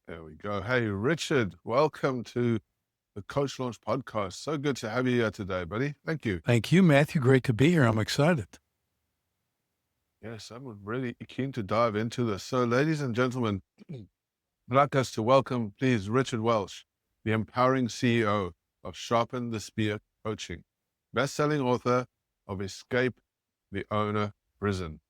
There we go. Hey, Richard, welcome to the Coach Launch podcast. So good to have you here today, buddy. Thank you. Thank you, Matthew. Great to be here. I'm excited. Yes, I'm really keen to dive into this. So, ladies and gentlemen, I'd like us to welcome, please, Richard Walsh, the empowering CEO of Sharpen the Spear Coaching, best-selling author of Escape the Owner Prison.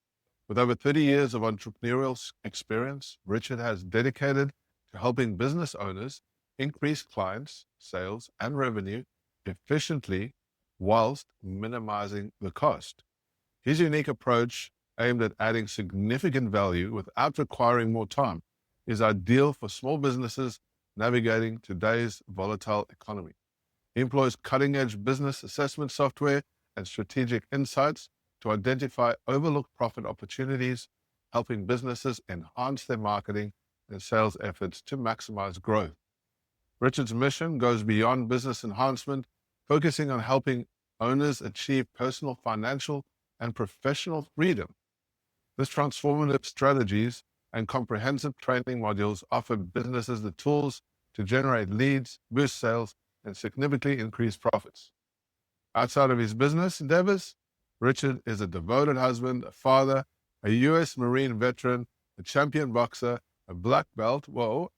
With over 30 years of entrepreneurial experience, Richard has dedicated to helping business owners increase clients, sales, and revenue efficiently whilst minimizing the cost. His unique approach, aimed at adding significant value without requiring more time, is ideal for small businesses navigating today's volatile economy. He employs cutting-edge business assessment software and strategic insights to identify overlooked profit opportunities, helping businesses enhance their marketing and sales efforts to maximize growth. Richard's mission goes beyond business enhancement, focusing on helping owners achieve personal, financial, and professional freedom. This transformative strategies and comprehensive training modules offer businesses the tools to generate leads, boost sales, and significantly increase profits. Outside of his business endeavors, Richard is a devoted husband, a father, a U.S. Marine veteran, a champion boxer, a black belt,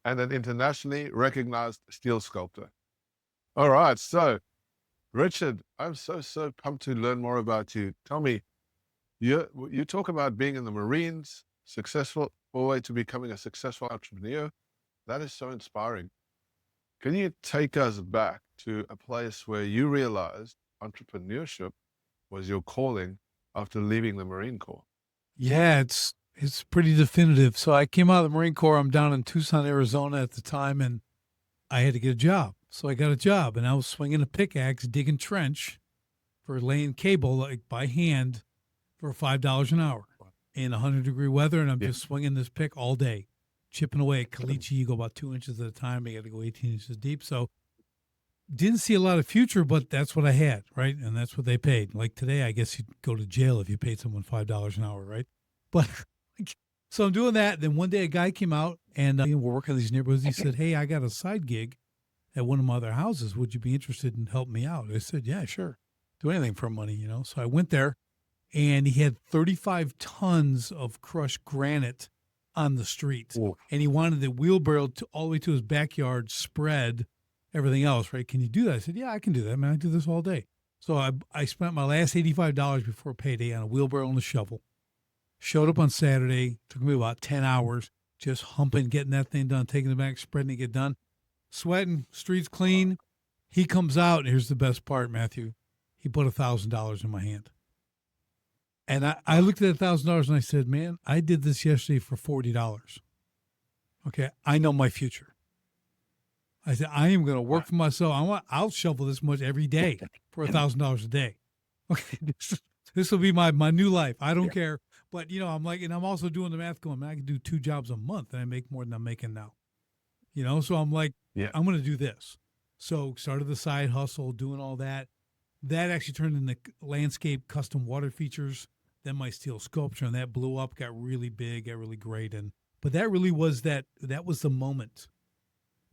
and an internationally recognized steel sculptor. All right, so Richard, I'm so pumped to learn more about you. Tell me, you talk about being in the Marines, successful, all the way to becoming a successful entrepreneur. That is so inspiring. Can you take us back to a place where you realized entrepreneurship was your calling after leaving the Marine Corps? Yeah, it's pretty definitive. So I came out of the Marine Corps. I'm down in Tucson, Arizona at the time, and I had to get a job. So I got a job, and I was swinging a pickaxe, digging trench for laying cable like by hand for $5 an hour in 100-degree weather, and I'm just swinging this pick all day, chipping away at caliche. You go about 2 inches at a time. You got to go 18 inches deep. So didn't see a lot of future, but that's what I had, right? And that's what they paid. Like today, I guess you'd go to jail if you paid someone $5 an hour, right? But so I'm doing that. Then one day a guy came out and we're working in these neighborhoods. He said, "Hey, I got a side gig at one of my other houses. Would you be interested in helping me out?" I said, "Yeah, sure. Do anything for money, So I went there, and he had 35 tons of crushed granite on the street. Ooh. And he wanted the wheelbarrow all the way to his backyard, spread everything else, right? Can you do that? I said, "Yeah, I can do that, man. I do this all day." So I spent my last $85 before payday on a wheelbarrow and a shovel. Showed up on Saturday, took me about 10 hours, just humping, getting that thing done, taking it back, spreading it, get done, sweating, streets clean. He comes out, and here's the best part, Matthew. He put $1,000 in my hand. And I looked at $1,000 and I said, "Man, I did this yesterday for $40. Okay, I know my future." I said, "I am going to work for myself. I'll shovel this much every day for $1,000 a day. Okay, this will be my new life. I don't care." But I'm like, and I'm also doing the math going, man, I can do 2 jobs a month and I make more than I'm making now. So I'm like, I'm going to do this. So started the side hustle, doing all that. That actually turned into landscape custom water features. Then my steel sculpture, and that blew up, got really big, got really great. But that really was that was the moment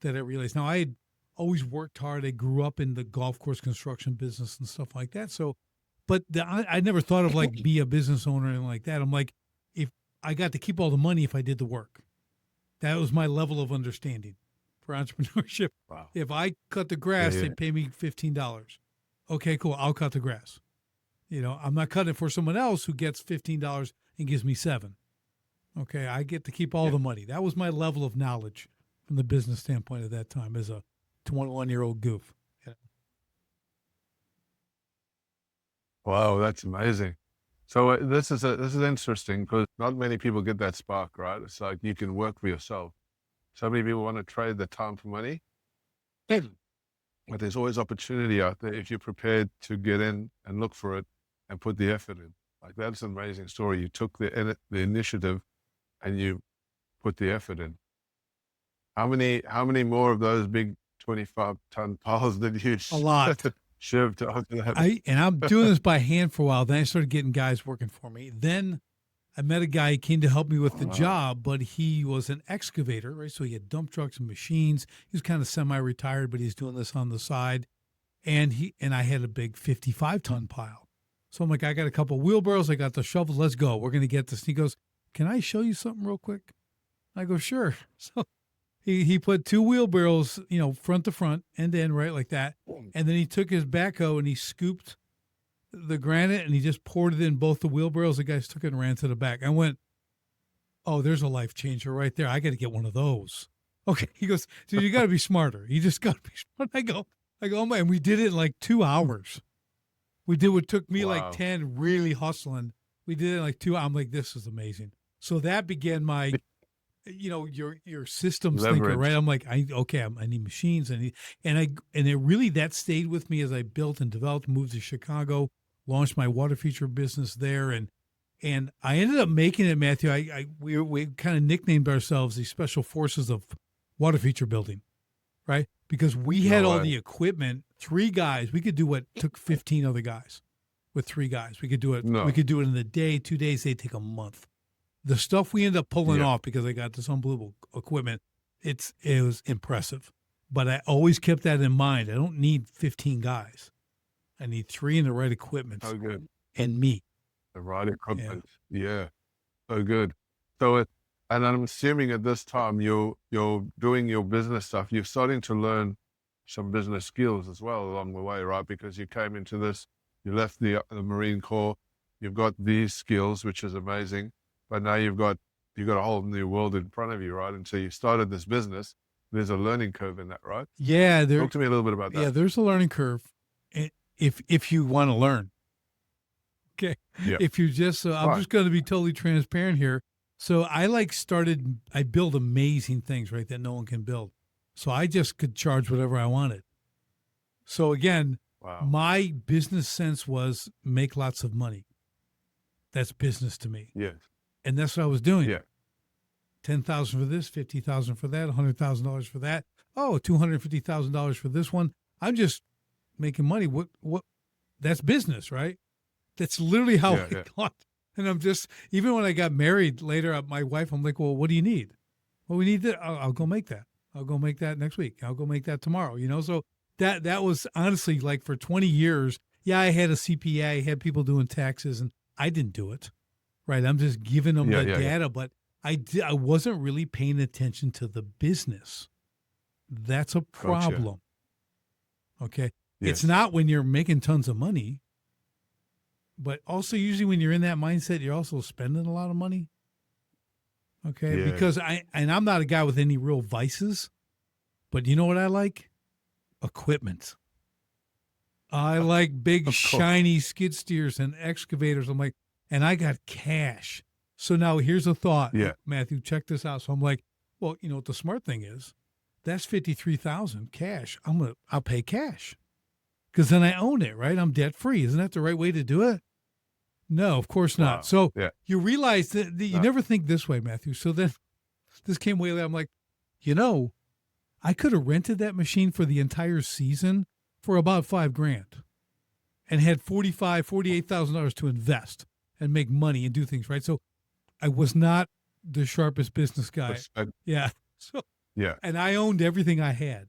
that I realized. Now, I had always worked hard. I grew up in the golf course construction business and stuff like that. So, but I never thought of like be a business owner or anything like that. I'm like, if I got to keep all the money if I did the work. That was my level of understanding for entrepreneurship. Wow. If I cut the grass, they'd pay me $15. Okay, cool. I'll cut the grass. I'm not cutting it for someone else who gets $15 and gives me $7. Okay, I get to keep all the money. That was my level of knowledge from the business standpoint at that time as a 21-year-old goof. Wow, that's amazing. So this is interesting because not many people get that spark, right? It's like you can work for yourself. So many people want to trade their time for money, but there's always opportunity out there if you're prepared to get in and look for it and put the effort in. Like that's an amazing story. You took the initiative and you put the effort in. How many more of those big 25-ton piles did you A lot. shift after that? I'm doing this by hand for a while. Then I started getting guys working for me. Then I met a guy, he came to help me with the Wow. job, but he was an excavator, right? So he had dump trucks and machines. He was kind of semi-retired, but he's doing this on the side. And I had a big 55-ton pile. So I'm like, I got a couple wheelbarrows, I got the shovels, let's go. We're going to get this. And he goes, can I show you something real quick? I go, sure. So he put 2 wheelbarrows, front to front, end to end, right, like that. And then he took his backhoe and he scooped the granite and he just poured it in both the wheelbarrows. The guys took it and ran to the back. I went, oh, there's a life changer right there. I got to get one of those. Okay. He goes, dude, you got to be smarter. You just got to be smart. I go, oh my, and we did it in like 2 hours. We did what took me Wow. like 10, really hustling. We did it in like 2 hours. I'm like, this is amazing. So that began my, your systems thinker, Leverage. right? I'm like, I need machines. And it really, that stayed with me as I built and developed, moved to Chicago, launched my water feature business there. And I ended up making it, Matthew. We kind of nicknamed ourselves the special forces of water feature building, right? Because we had all the equipment, 3 guys. We could do what took 15 other guys with 3 guys. We could do it. No. We could do it in a day, 2 days. They'd take a month. The stuff we ended up pulling off because I got this unbelievable equipment, it was impressive. But I always kept that in mind. I don't need 15 guys. I need 3 in the right equipment. So good. And me. The right equipment. Yeah. So good. So and I'm assuming at this time you're doing your business stuff. You're starting to learn some business skills as well along the way, right? Because you came into this, you left the Marine Corps, you've got these skills, which is amazing. But now you've got a whole new world in front of you, right? And so you started this business. There's a learning curve in that, right? Yeah. Talk to me a little bit about that. Yeah, there's a learning curve if you want to learn. Okay. Yeah. If you just, I'm just going to be totally transparent here. So I build amazing things, right, that no one can build. So I just could charge whatever I wanted. So again, my business sense was make lots of money. That's business to me. Yes. And that's what I was doing. Yeah. 10,000 for this, 50,000 for that, $100,000 for that. Oh, $250,000 for this one. I'm just making money. What? That's business, right? That's literally how I got. And I'm just, even when I got married later, my wife, I'm like, well, what do you need? Well, we need that. I'll go make that. I'll go make that next week. I'll go make that tomorrow. So that was honestly like for 20 years. Yeah, I had a CPA, I had people doing taxes, and I didn't do it. Right. I'm just giving them the data, but I wasn't really paying attention to the business. That's a problem. Gotcha. Okay. Yes. It's not when you're making tons of money, but also usually when you're in that mindset, you're also spending a lot of money. Okay. Yeah. Because I'm not a guy with any real vices, but you know what I like? Equipment. I like big shiny skid steers and excavators. I'm like, and I got cash. So now here's a thought. Yeah. Matthew, check this out. So I'm like, well, what the smart thing is? That's $53,000 cash. I'll pay cash. Because then I own it, right? I'm debt free. Isn't that the right way to do it? No, of course not. So you realize that you never think this way, Matthew. So then this came way later. I'm like, I could have rented that machine for the entire season for about $5,000 and had $48,000 to invest and make money and do things, right? So I was not the sharpest business guy. Yeah. So and I owned everything I had.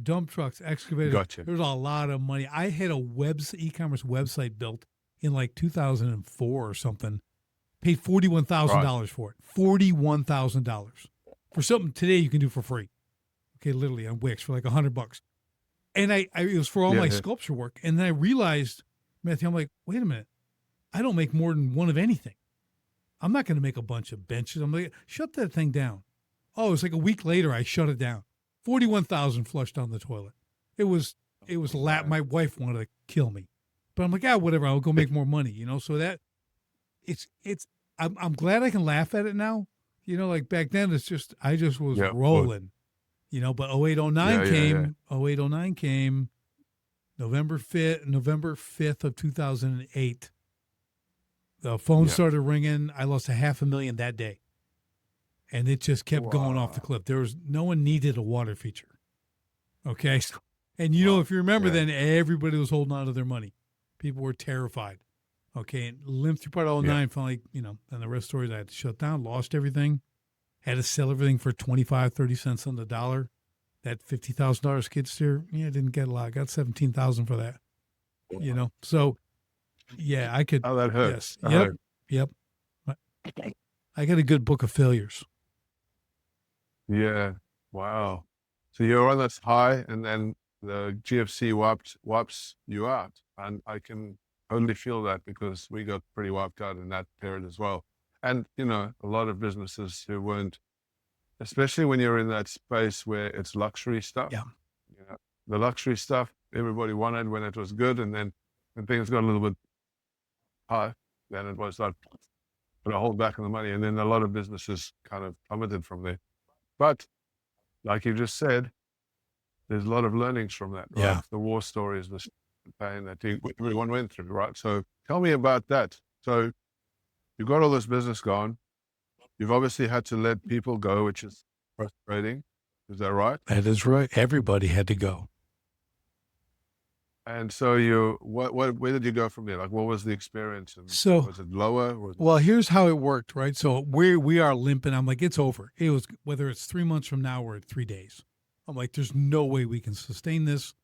Dump trucks, excavators. Gotcha. There was a lot of money. I had a e-commerce website built in like 2004 or something. Paid $41,000 for it. $41,000 for something today you can do for free. Okay, literally on Wix for like $100. And it was for all my sculpture work. And then I realized, Matthew, I'm like, wait a minute. I don't make more than one of anything. I'm not going to make a bunch of benches. I'm like, shut that thing down. Oh, it was like a week later, I shut it down. 41,000 flushed down the toilet. It was my wife wanted to kill me, but I'm like, whatever. I'll go make more money, So that I'm glad I can laugh at it now. Like back then I just was rolling, but 0809 came, 0809 came November 5th of 2008. The phone started ringing. I lost $500,000 that day. And it just kept going off the cliff. No one needed a water feature. Okay. And if you remember then everybody was holding on to their money. People were terrified Okay, and limped through part of Yeah. 09, finally, and the rest stories, I had to shut down, lost everything, had to sell everything for 25, 30 cents on the dollar. That $50,000 skid steer, didn't get a lot. I got 17,000 for that, So, yeah, I could, Oh, that hurt. yes, That yep, hurt. yep. I got a good book of failures. Yeah. Wow. So you're on this high, and then the GFC wipes you out, and I can only feel that because we got pretty wiped out in that period as well. And a lot of businesses who weren't, especially when you're in that space where it's luxury stuff. Yeah. The luxury stuff everybody wanted when it was good, and then when things got a little bit high, then it was like put a hold back on the money, and then a lot of businesses kind of plummeted from there. But like you just said, there's a lot of learnings from that, right? Yeah. The war stories, the pain that everyone went through, right? So tell me about that. So you've got all this business going. You've obviously had to let people go, which is frustrating. Is that right? That is right. Everybody had to go. And so where did you go from there? Like, what was the experience? And So, was it lower? well, here's how it worked, right? So we are limping. I'm like, it's over. It was, whether it's 3 months from now or 3 days. I'm like, there's no way we can sustain this.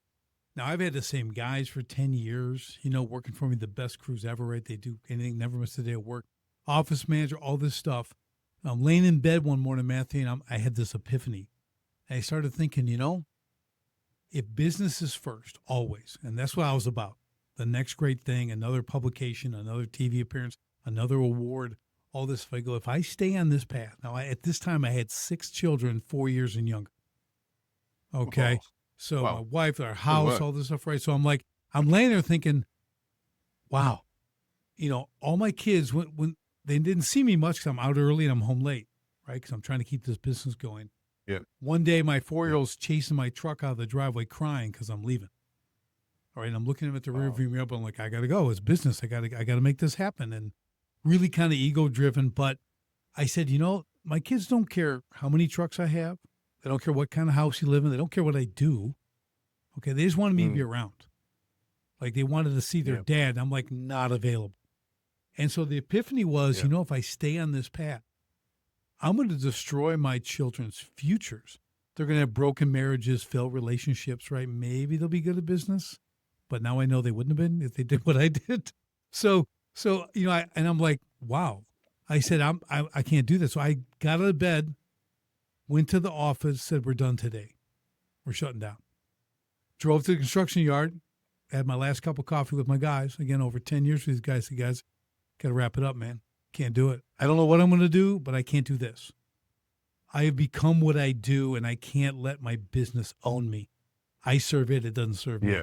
Now, I've had the same guys for 10 years, working for me, the best crews ever, right? They do anything, never miss a day of work. Office manager, all this stuff. I'm laying in bed one morning, Matthew, and I had this epiphany. And I started thinking, if business is first, always, and that's what I was about, the next great thing, another publication, another TV appearance, another award, all this. If I go, if I stay on this path, now at this time I had 6 children, 4 years and younger. Okay. Oh, So wow. my wife, our Good house, work. all this stuff, right? So I'm like, I'm laying there thinking, wow, all my kids, when they didn't see me much because I'm out early and I'm home late, right? Because I'm trying to keep this business going. Yeah. One day, my 4-year-old's chasing my truck out of the driveway crying because I'm leaving. All right. And I'm looking at him at the rear view mirror, but I'm like, I got to go. It's business. I got to make this happen. And really kind of ego driven. But I said, my kids don't care how many trucks I have. They don't care what kind of house you live in. They don't care what I do. Okay. They just wanted me to be around. Like they wanted to see their dad. I'm like, not available. And so the epiphany was, if I stay on this path, I'm going to destroy my children's futures. They're going to have broken marriages, failed relationships, right? Maybe they'll be good at business, but now I know they wouldn't have been if they did what I did. So I'm like, wow. I said, I can't do this. So I got out of bed, went to the office, said, we're done today. We're shutting down. Drove to the construction yard, had my last cup of coffee with my guys. Again, over 10 years with these guys. The guys, got to wrap it up, man. Can't do it. I don't know what I'm going to do, but I can't do this. I have become what I do, and I can't let my business own me. I serve it. It doesn't serve me.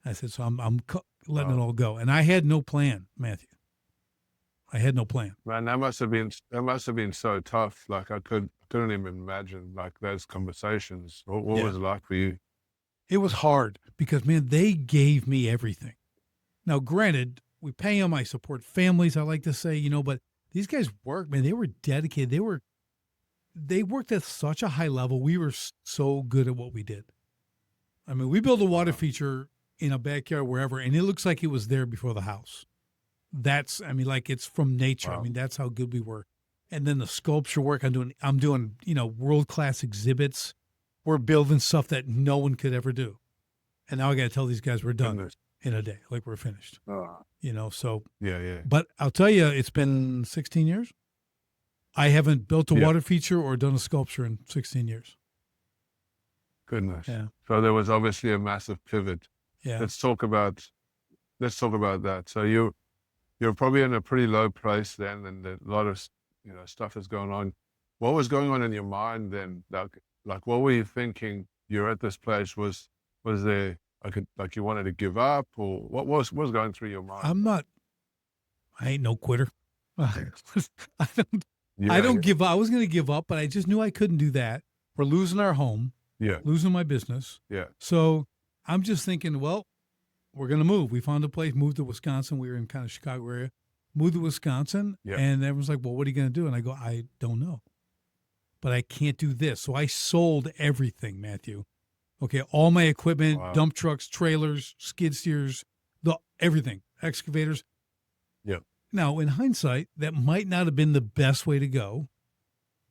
I said, so I'm letting it all go. And I had no plan, Matthew. I had no plan. Man, that must have been so tough. Like I couldn't even imagine like those conversations. What was it like for you? It was hard because, man, they gave me everything. Now, granted, we pay them. I support families, I like to say, but these guys work, man. They were dedicated. They worked at such a high level. We were so good at what we did. I mean, we built a water feature in a backyard wherever, and it looks like it was there before the house. Like it's from nature. Wow. I mean, that's how good we were. And then the sculpture work I'm doing, world-class exhibits. We're building stuff that no one could ever do. And now I got to tell these guys we're done in a day, like we're finished. So. Yeah. But I'll tell you, it's been 16 years. I haven't built a water feature or done a sculpture in 16 years. Goodness. Yeah. So there was obviously a massive pivot. Yeah. Let's talk about that. So you're probably in a pretty low place then, and a lot of stuff is going on. What was going on in your mind then? Like what were you thinking? You're at this place. Was there like you wanted to give up, or what was going through your mind? I ain't no quitter. I don't give up. I was going to give up, but I just knew I couldn't do that. We're losing our home. Yeah. Losing my business. Yeah. So I'm just thinking, well, we're going to move. We found a place, moved to Wisconsin. We were in kind of Chicago area, moved to Wisconsin. Yeah. And everyone's like, well, what are you going to do? And I go, I don't know, but I can't do this. So I sold everything, Matthew. Okay. All my equipment, dump trucks, trailers, skid steers, everything, excavators. Yeah. Now, in hindsight, that might not have been the best way to go,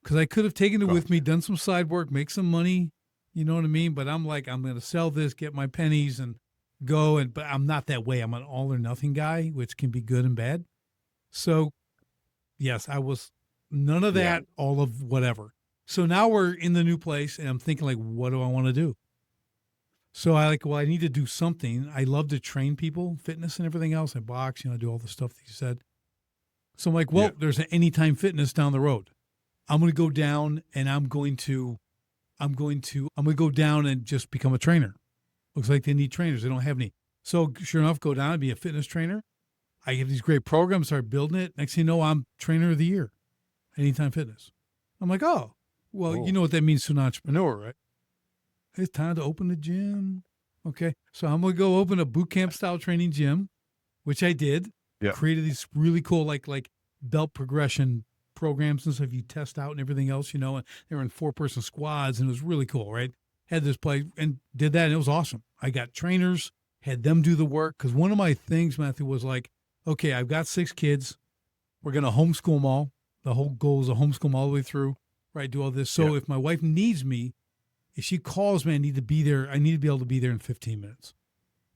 because I could have taken it with me, Gotcha. done some side work, make some money. You know what I mean? But I'm like, I'm going to sell this, get my pennies, and go. But I'm not that way. I'm an all or nothing guy, which can be good and bad. So yes, I was none of Yeah. that, all of whatever. So now we're in the new place, and I'm thinking like, what do I want to do? So I need to do something. I love to train people, fitness and everything else. I box, I do all the stuff that you said. So I'm like, Yeah. well, there's an Anytime Fitness down the road. I'm going to go down and I'm going to go down and just become a trainer. Looks like they need trainers. They don't have any. So sure enough, go down and be a fitness trainer. I have these great programs, start building it. Next thing you know, I'm trainer of the year, Anytime Fitness. I'm like, oh, well, you Oh, know what that means to an entrepreneur, right? It's time to open the gym. Okay. So I'm going to go open a boot camp style training gym, which I did. yeah. Created these really cool, like belt progression programs and stuff you test out and everything else, and they were in 4-person squads, and it was really cool, right? Had this place and did that, and it was awesome. I got trainers, had them do the work. Cause one of my things, Matthew, was like, okay, I've got 6 kids. We're going to homeschool them all. The whole goal is to homeschool them all the way through, right? Do all this. So Yeah. if my wife needs me, if she calls me, I need to be there. I need to be able to be there in 15 minutes.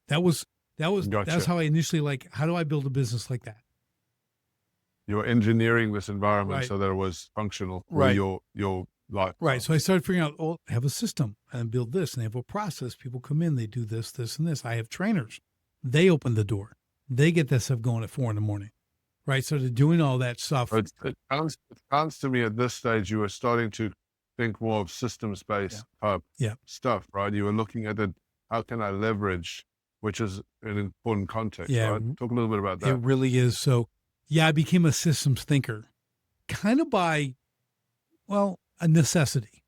That's Gotcha. how I initially how do I build a business like that? You're engineering this environment Right. so that it was functional for Right. your life. Right. So I started figuring out, have a system and build this, and they have a process. People come in, they do this, this, and this. I have trainers. They open the door. They get that stuff going at 4 a.m. Right. So they're doing all that stuff. But it sounds to me at this stage you were starting to think more of systems-based type Yeah. stuff, right? You were looking at it, how can I leverage, which is an important context, Yeah. right? Talk a little bit about It that. really is. So yeah, I became a systems thinker kind of by, a necessity,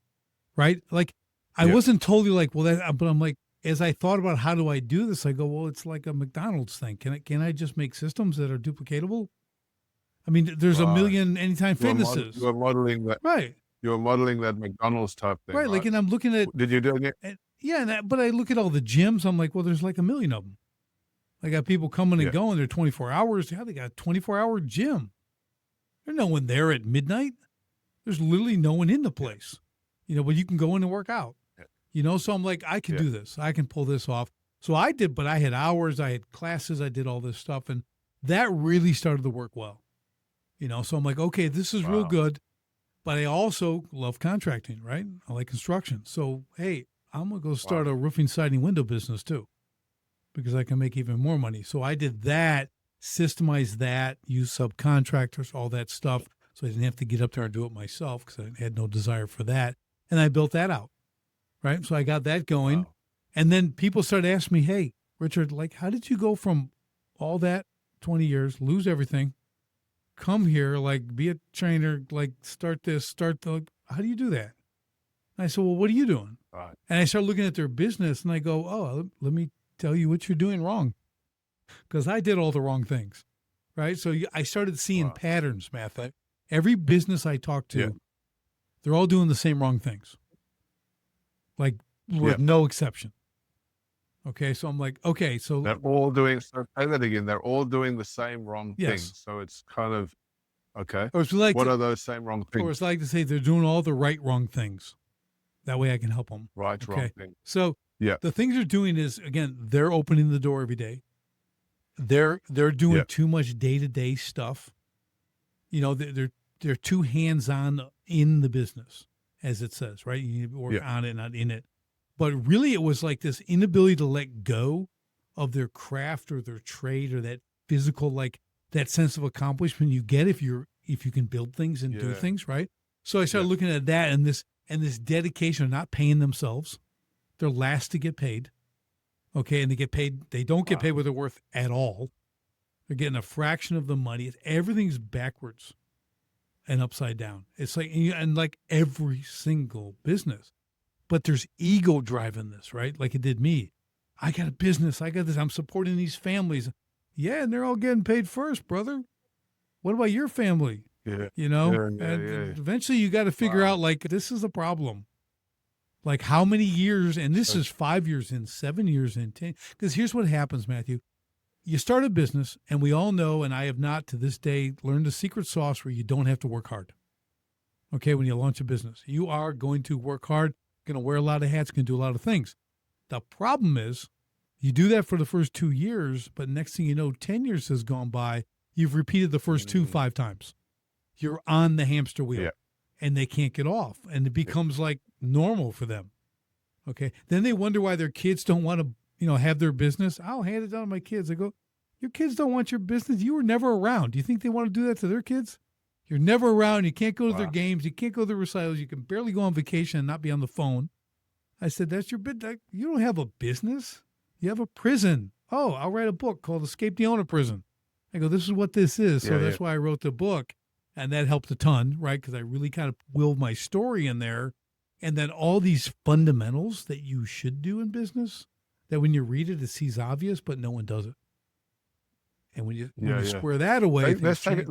right? Like I Yeah. wasn't totally like, but I'm like, as I thought about how do I do this, I go, well, it's like a McDonald's thing. Can I just make systems that are duplicatable? I mean, there's a Right. million Anytime You were Fitnesses. modeling that. Right. You were modeling that McDonald's type thing, Right. Like, right? and I'm looking at, Did you do it? but I look at all the gyms. I'm like, well, there's like a million of them. I got people coming Yeah. and going. They're 24 hours. Yeah, they got a 24-hour gym. There's no one there at midnight. There's literally no one in the place, but you can go in and work out, Yeah. So I'm like, I can Yeah. do this. I can pull this off. So I did, but I had hours, I had classes, I did all this stuff. And that really started to work well, So I'm like, okay, this is real Wow. good. But I also love contracting, right? I like construction. So, hey, I'm going to go start Wow. a roofing, siding, window business too, because I can make even more money. So I did that, systemized that, use subcontractors, all that stuff. So I didn't have to get up there and do it myself because I had no desire for that. And I built that out, right? So I got that going. Wow. And then people started asking me, hey, Richard, like, how did you go from all that 20 years, lose everything, come here, like, be a trainer, like, how do you do that? And I said, well, what are you doing? Right. And I started looking at their business and I go, oh, let me tell you what you're doing wrong. Because I did all the wrong things, right? So I started seeing Wow. patterns, Matt. Every business I talk to, Yeah. they're all doing the same wrong things, like with Yeah. no exception. Okay, so I'm like, okay, so They're all doing, so say that again. They're all doing the same wrong thing. Yes. So it's kind of, okay. or it's like, What are those same wrong or things? it's like to say they're doing all the right wrong things. That way I can help them. Right, wrong Okay. thing. So Yeah. the things they're doing is, again, they're opening the door every day. They're doing Yeah. too much day-to-day stuff. They're too hands-on in the business, as it says, right? You need to work Yeah. on it, not in it. But really it was like this inability to let go of their craft or their trade or that physical, like that sense of accomplishment you get if you can build things and do Yeah. things, right? So I started Yeah. looking at that and this dedication of not paying themselves. They're last to get paid. Okay. And they don't get Wow. paid what they're worth at all. They're getting a fraction of the money. Everything's backwards and upside down. It's like, and like every single business, but there's ego driving this, right? Like it did me. I got a business. I got this. I'm supporting these families. Yeah. And they're all getting paid first, brother. What about your family? Yeah. And Yeah. eventually you got to figure Wow. out like, this is a problem. Like how many years, and this So- is 5 years in, 7 years in, 10, because here's what happens, Matthew. you start a business, and we all know, and I have not to this day learned the secret sauce where you don't have to work hard. Okay, when you launch a business, you are going to work hard, going to wear a lot of hats, going to do a lot of things. The problem is you do that for the first 2 years, but next thing you know, 10 years has gone by. You've repeated the first two 5 times. You're on the hamster wheel, Yeah. and they can't get off, and it becomes like normal for them. Okay. Then they wonder why their kids don't want to, have their business. I'll hand it down to my kids. I go, your kids don't want your business. You were never around. Do you think they want to do that to their kids? You're never around. You can't go to their Wow. games. You can't go to their recitals. You can barely go on vacation and not be on the phone. I said, that's your bit. You don't have a business. You have a prison. Oh, I'll write a book called Escape the Owner Prison. I go, this is what this is. So that's why I wrote the book. And that helped a ton, right? Because I really kind of willed my story in there. And then all these fundamentals that you should do in business, that when you read it, it seems obvious, but no one does it. And when you square that away, Let's take it.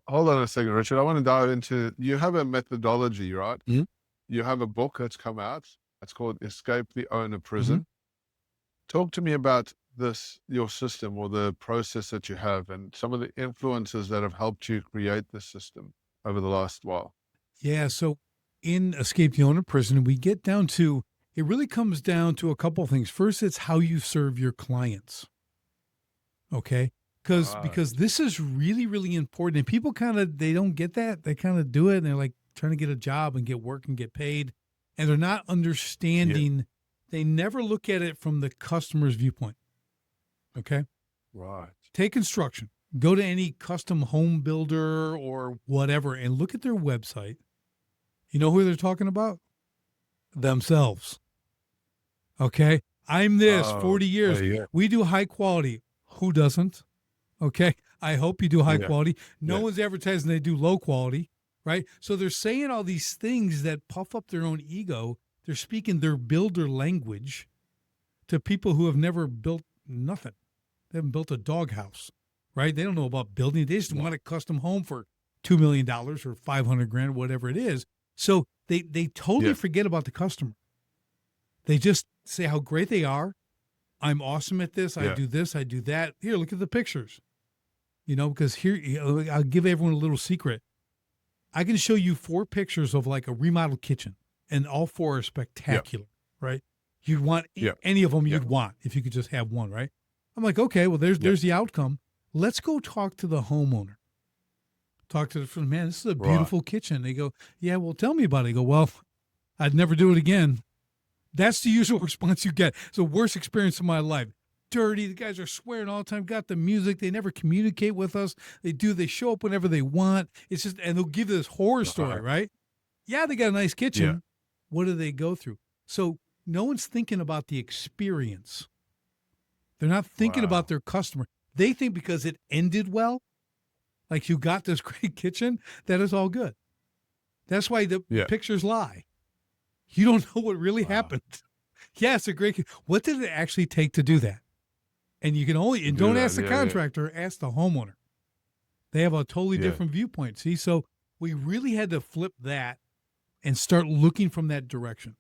Hold on a second, Richard. I want to dive into, you have a methodology, right? Mm-hmm. You have a book that's come out. It's called Escape the Owner Prison. Mm-hmm. Talk to me about this, your system or the process that you have and some of the influences that have helped you create this system over the last while. Yeah. So in Escape the Owner Prison, we get down to, it really comes down to a couple of things. First, it's how you serve your clients. Okay. Because this is really, really important. And people they don't get that. They kind of do it and they're like trying to get a job and get work and get paid. And they're not understanding. Yeah. They never look at it from the customer's viewpoint. Okay. Right. Take construction. Go to any custom home builder or whatever and look at their website. You know who they're talking about? Themselves. Okay. I'm this 40 years. Yeah. We do high quality. Who doesn't? Okay. I hope you do high quality. No one's advertising they do low quality, right? So they're saying all these things that puff up their own ego. They're speaking their builder language to people who have never built nothing. They haven't built a doghouse, right? They don't know about building. They just want a custom home for $2 million or $500,000, whatever it is. So they totally forget about the customer. They just say how great they are. I'm awesome at this. I do this. I do that. Here, look at the pictures. Because here, I'll give everyone a little secret. I can show you 4 pictures of like a remodeled kitchen, and all 4 are spectacular, right? You'd want any of them you'd want if you could just have one, right? I'm like, okay, well, there's the outcome. Let's go talk to the homeowner. Talk to the friend, man, this is a beautiful kitchen. They go, yeah, well, tell me about it. I go, well, I'd never do it again. That's the usual response you get. It's the worst experience of my life. Dirty. The guys are swearing all the time. Got the music. They never communicate with us. They show up whenever they want. It's just, and they'll give this horror story, right? Yeah, they got a nice kitchen. Yeah. What do they go through? So no one's thinking about the experience. They're not thinking about their customer. They think because it ended well, like you got this great kitchen, that is all good. That's why the pictures lie. You don't know what really happened. Yeah, it's a great. What did it actually take to do that? And you can only, and don't ask the contractor, ask the homeowner. They have a totally different viewpoint. See, so we really had to flip that and start looking from that direction,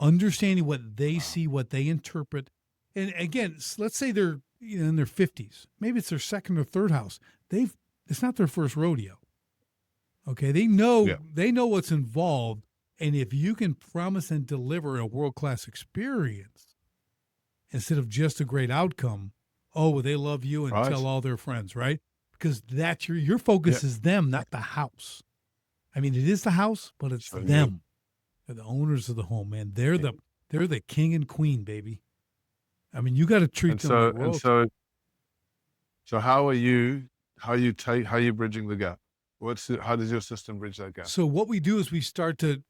understanding what they see, what they interpret. And again, let's say they're in their 50s. Maybe it's their second or third house. It's not their first rodeo. Okay, they know what's involved. And if you can promise and deliver a world-class experience instead of just a great outcome, they love you and tell all their friends, right? Because that's your focus is them, not the house. I mean, it is the house, but it's them. They're the owners of the home, man. They're the king and queen, baby. I mean, you got to treat them like royalty. So how are you bridging the gap? How does your system bridge that gap? So what we do is we start to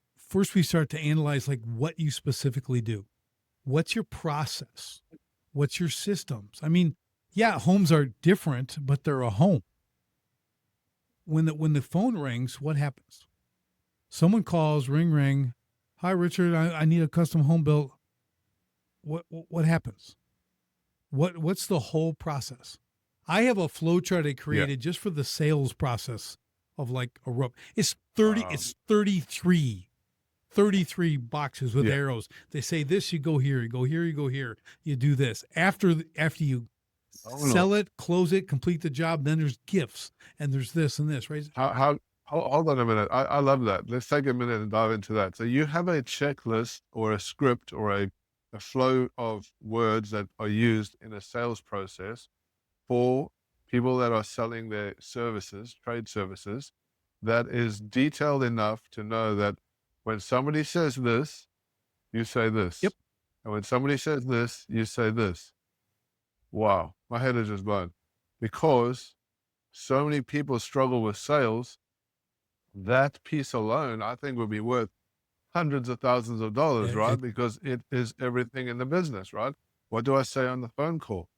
analyze like what you specifically do. What's your process? What's your systems? I mean, homes are different, but they're a home. When the phone rings, what happens? Someone calls, ring, ring. Hi, Richard, I need a custom home built. What happens? What's the whole process? I have a flow chart I created just for the sales process of like a rope. It's 33 33 boxes with Yeah. arrows. They say this, you go here, you go here, you go here, you do this. After you Oh no. sell it, close it, complete the job, then there's gifts and there's this and this, right? Hold on a minute. I love that. Let's take a minute and dive into that. So you have a checklist or a script or a flow of words that are used in a sales process for people that are selling their services, trade services, that is detailed enough to know that when somebody says this, you say Yep. this. And when somebody says this, you say this. Wow, my head is just blown. Because so many people struggle with sales, that piece alone, I think, would be worth hundreds of thousands of dollars, Yeah, right? Because it is everything in the business, right? What do I say on the phone call?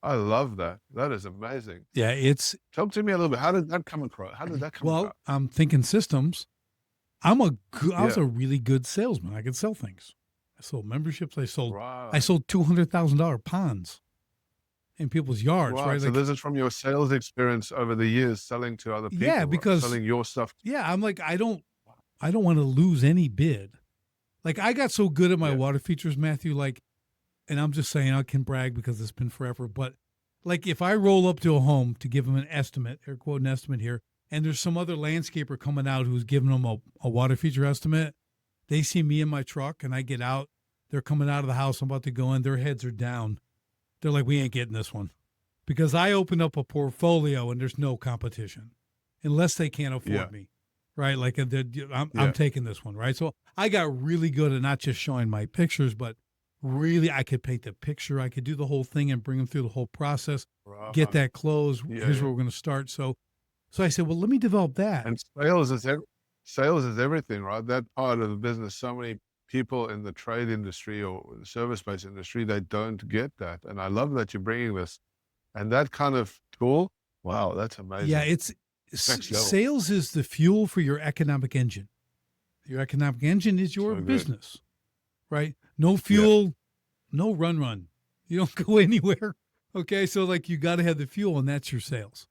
I love that. That is amazing. it's Talk to me a little bit. How did that come across? How did that come well, about? I'm thinking systems. I was Yeah. a really good salesman. I could sell things. I sold memberships. I Right. sold $200,000 ponds in people's yards, Wow. right? So Like, this is from your sales experience over the years selling to other yeah, people, right? because Selling your stuff. I'm like, I don't want to lose any bid. Like, I got so good at my Yeah. water features, Matthew, like, and I'm just saying I can brag because it's been forever, but like if I roll up to a home to give them an estimate, air quote an estimate here, and there's some other landscaper coming out who's giving them a water feature estimate, they see me in my truck and I get out, they're coming out of the house, I'm about to go in, their heads are down. They're like, we ain't getting this one. Because I opened up a portfolio and there's no competition unless they can't afford Yeah. me, right? Like I'm Yeah. taking this one, right? So I got really good at not just showing my pictures, but really I could paint the picture. I could do the whole thing and bring them through the whole process, get Right. that close. Yeah. Here's Yeah. where we're going to start. So I said, well, let me develop that. And sales is everything, right? That part of the business. So many people in the trade industry or the service-based industry, they don't get that. And I love that you're bringing this. And that kind of tool, wow, that's amazing. Yeah, Next level. sales is the fuel for your economic engine. Your economic engine is your So good. business, right? No Yeah. fuel, no run. You don't go anywhere. Okay, so like you got to have the fuel, and that's your sales.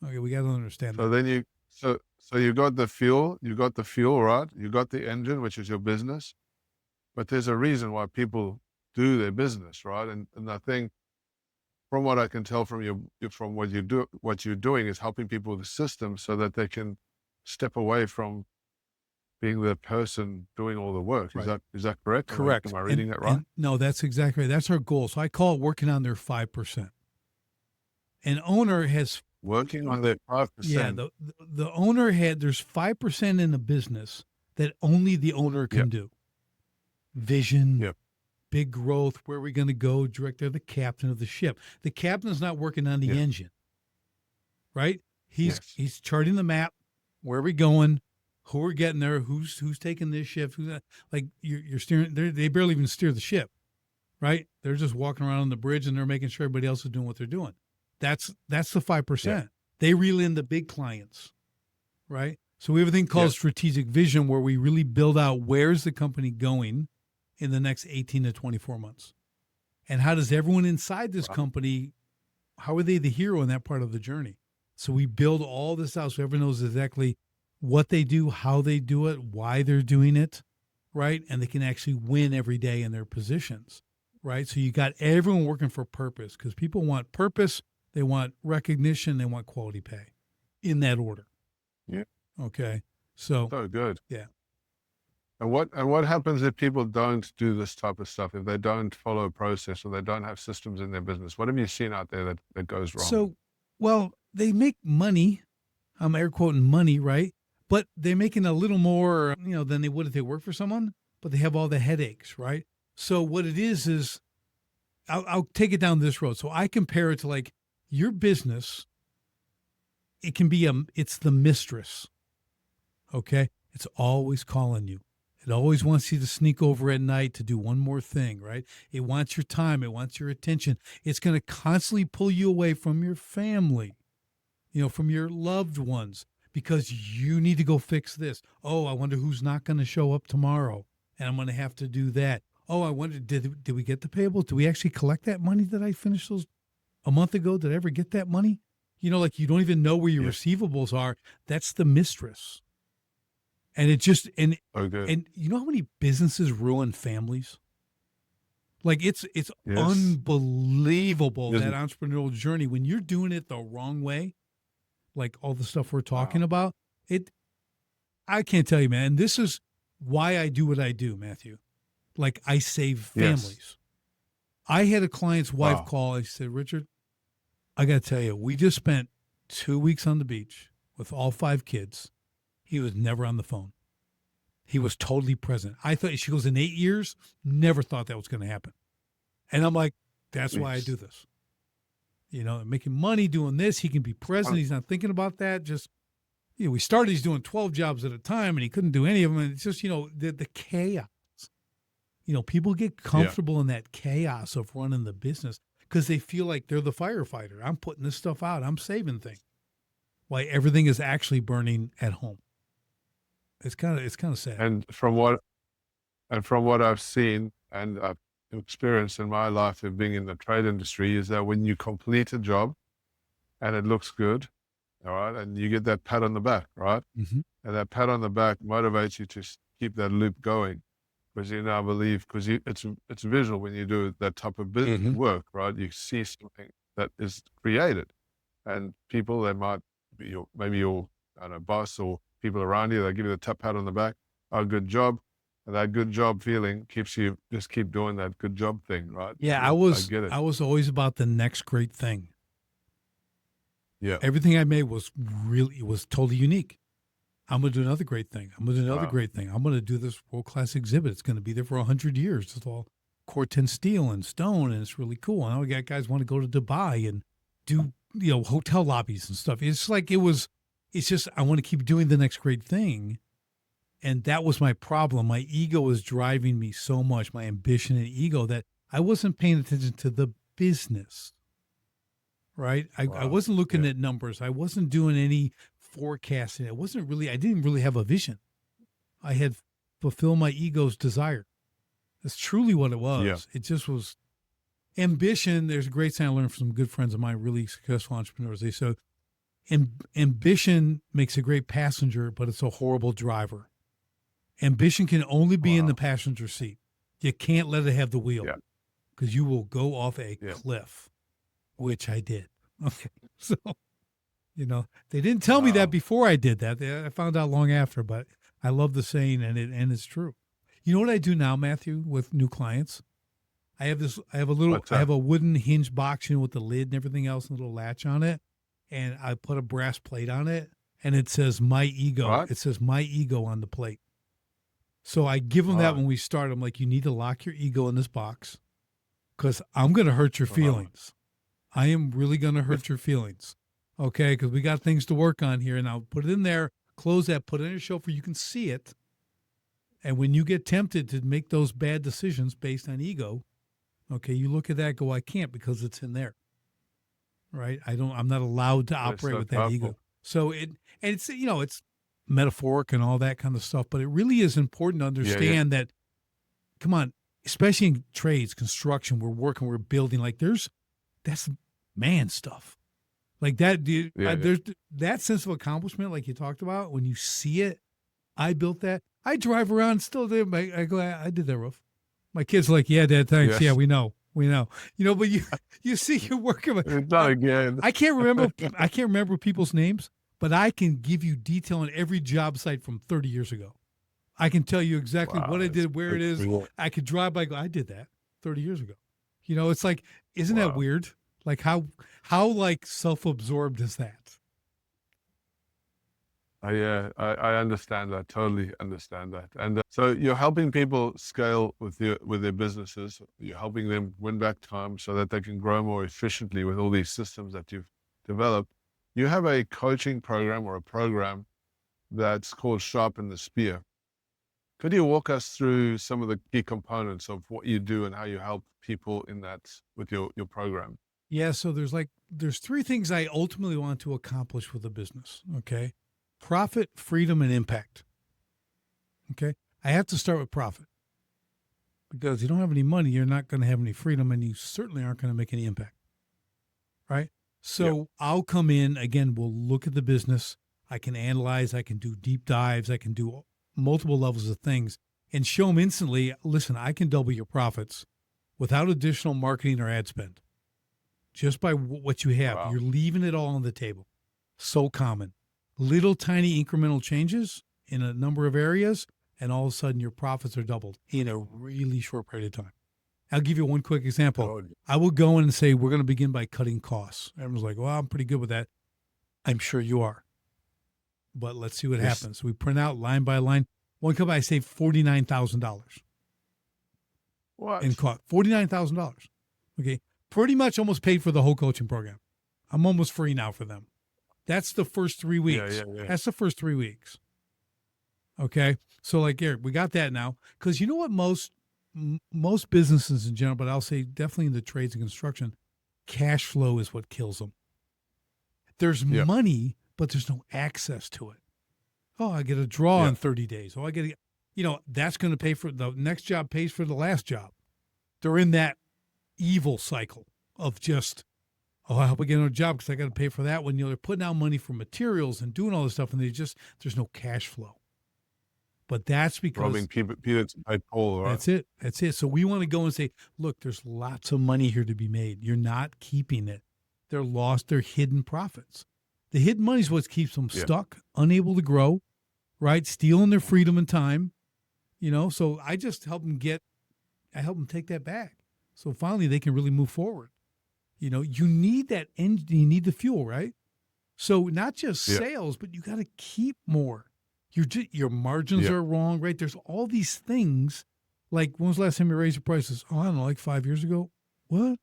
Okay, we got to understand So that. then so you got the fuel, right? You got the engine, which is your business. But there's a reason why people do their business, right? And I think from what I can tell from from what you're doing is helping people with the system so that they can step away from being the person doing all the work. Right. Is that correct? Correct. Am I reading that right? And no, that's exactly right. That's our goal. So I call it working on their 5%. An owner has Working on their 5%. Yeah, the owner there's 5% in the business that only the owner can Yep. do. Vision, Yep. big growth, where are we going to go? Director, the captain of the ship. The captain's not working on the Yep. engine, right? He's Yes. he's charting the map. Where are we going? Who are getting there? Who's taking this shift? Who's that? Like you're steering. They barely even steer the ship, right? They're just walking around on the bridge and they're making sure everybody else is doing what they're doing. That's the 5%. They reel in the big clients, right? So we have a thing called strategic vision, where we really build out where's the company going in the next 18 to 24 months, and how does everyone inside this Wow. company, how are they the hero in that part of the journey? So we build all this out so everyone knows exactly what they do, how they do it, why they're doing it, right? And they can actually win every day in their positions, right? So you got everyone working for purpose, because people want purpose, they want recognition, they want quality pay, in that order. Yeah. Okay. So good. Yeah. And what happens if people don't do this type of stuff? If they don't follow a process or they don't have systems in their business? What have you seen out there that goes wrong? So, well, they make money. I'm air quoting money, right? But they're making a little more, than they would if they work for someone, but they have all the headaches, right? So what it is I'll take it down this road. So I compare it to like your business. It can be it's the mistress. Okay. It's always calling you. It always wants you to sneak over at night to do one more thing, right? It wants your time. It wants your attention. It's going to constantly pull you away from your family, from your loved ones, because you need to go fix this. Oh, I wonder who's not going to show up tomorrow, and I'm going to have to do that. Oh, I wonder, did we get the payables? Did we actually collect that money that I finished those a month ago? Did I ever get that money? Like you don't even know where your receivables are. That's the mistress. And it just, Oh, good. and you know how many businesses ruin families? Like it's Yes. unbelievable, Yes. that entrepreneurial journey when you're doing it the wrong way, like all the stuff we're talking Wow. about. It I can't tell you, man. And this is why I do what I do, Matthew. Like I save Yes. families. I had a client's wife Wow. call. I said, Richard, I got to tell you, we just spent 2 weeks on the beach with all 5 kids. He was never on the phone. He was totally present. I thought, she goes, in 8 years, never thought that was going to happen. And I'm like, that's why I do Yes. this. You know, making money doing this. He can be present. Um, He's not thinking about that. Just, we started, he's doing 12 jobs at a time and he couldn't do any of them. And it's just, the chaos. People get Yeah. comfortable in that chaos of running the business because they feel like they're the firefighter. I'm putting this stuff out. I'm saving things. Why everything is actually burning at home. It's kind of sad. And from what I've seen and I've experienced in my life of being in the trade industry is that when you complete a job and it looks good, all right, and you get that pat on the back, right? Mm-hmm. And that pat on the back motivates you to keep that loop going because you now believe, because it's visual when you do that type of Mm-hmm. work, right? You see something that is created, and people, they might be maybe your, I don't know, boss or people around you, they give you the pat on the back. Oh, good job. And that good job feeling keeps you just keep doing that good job thing, right? Yeah, So I get it. I was always about the next great thing. Yeah. Everything I made was totally unique. I'm going to do another great thing. I'm going to do another Wow. great thing. I'm going to do this world-class exhibit. It's going to be there for 100 years. It's all Corten steel and stone, and it's really cool. And now we got guys want to go to Dubai and do, hotel lobbies and stuff. It's like it's just, I want to keep doing the next great thing. And that was my problem. My ego was driving me so much, my ambition and ego, that I wasn't paying attention to the business, right? I Wow. wasn't looking Yeah. at numbers. I wasn't doing any forecasting. I didn't really have a vision. I had fulfilled my ego's desire. That's truly what it was. Yeah. It just was ambition. There's a great saying I learned from some good friends of mine, really successful entrepreneurs. They said, ambition makes a great passenger, but it's a horrible driver. Ambition can only be in the Wow. passenger seat. You can't let it have the wheel Yeah. because you will go off a Yeah. cliff, which I did. Okay. So, they didn't tell me that Wow. before I did that. I found out long after, but I love the saying and it's true. You know what I do now, Matthew, with new clients? I have What's that? a wooden hinge box, with the lid and everything else and a little latch on it. And I put a brass plate on it and it says my ego. Right. It says my ego on the plate. So I give them that Right. when we start. I'm like, you need to lock your ego in this box because I'm going to hurt your feelings. I am really going to hurt your feelings. Okay. Because we got things to work on here. And I'll put it in there, close that, put it in a shelf where you can see it. And when you get tempted to make those bad decisions based on ego, okay, you look at that, go, I can't because it's in there. Right. I'm not allowed to That's operate so with that ego. powerful. So it's metaphoric and all that kind of stuff, but it really is important to Yeah. Yeah. understand that, come on, especially in trades, construction, we're building, like that's man stuff. Like that, dude, Yeah. Yeah. there's that sense of accomplishment, like you talked about, when you see it. I built that. I drive around still there. I go, I did that roof. My kids are like, yeah, Dad, thanks. Yes. Yeah, we know. But you see, you're working with, It's not again. I can't remember people's names, but I can give you detail on every job site from 30 years ago. I can tell you exactly Wow. what I That's did, where it is. cool. I could drive by, go, I did that 30 years ago. It's like, isn't that Wow. weird? Like how like self-absorbed is that? Yeah, I understand that. Totally understand that. And so you're helping people scale with their businesses. You're helping them win back time so that they can grow more efficiently with all these systems that you've developed. You have a coaching program or a program that's called Sharpen the Spear. Could you walk us through some of the key components of what you do and how you help people in that with your program? Yeah. So there's 3 things I ultimately want to accomplish with a business. Okay. Profit, freedom, and impact. Okay. I have to start with profit because you don't have any money, you're not going to have any freedom, and you certainly aren't going to make any impact. Right. So I'll come in again. We'll look at the business. I can analyze. I can do deep dives. I can do multiple levels of things and show them instantly, listen, I can double your profits without additional marketing or ad spend. Just by what you have, Wow. you're leaving it all on the table. So common. Little tiny incremental changes in a number of areas, and all of a sudden your profits are doubled in a really short period of time. I'll give you one quick example. Oh, I will go in and say, we're going to begin by cutting costs. Everyone's like, well, I'm pretty good with that. I'm sure you are. But let's see what yes. happens. We print out line by line. One company, I saved $49,000 What? in cost. $49,000. Okay. Pretty much almost paid for the whole coaching program. I'm almost free now for them. That's the first 3 weeks. Yeah. That's the first 3 weeks. Okay. So like, Eric, we got that now. Because you know what most businesses in general, but I'll say definitely in the trades and construction, cash flow is what kills them. There's money, but there's no access to it. Oh, I get a draw in 30 days. Oh, I get, that's going to pay for the next job, pays for the last job. They're in that evil cycle of just, oh, I hope I get another job because I got to pay for that one. They're putting out money for materials and doing all this stuff, and there's no cash flow. But that's because robbing Peter to pay Paul, right? That's it. So we want to go and say, look, there's lots of money here to be made. You're not keeping it. They're lost. They're hidden profits. The hidden money is what keeps them stuck, unable to grow, right? Stealing their freedom and time, So I just help them take that back. So finally they can really move forward. You need that engine, you need the fuel, right? So not just sales, but you got to keep more. Your margins are wrong, right? There's all these things. Like, when was the last time you raised your prices? Oh, I don't know, like 5 years ago. What?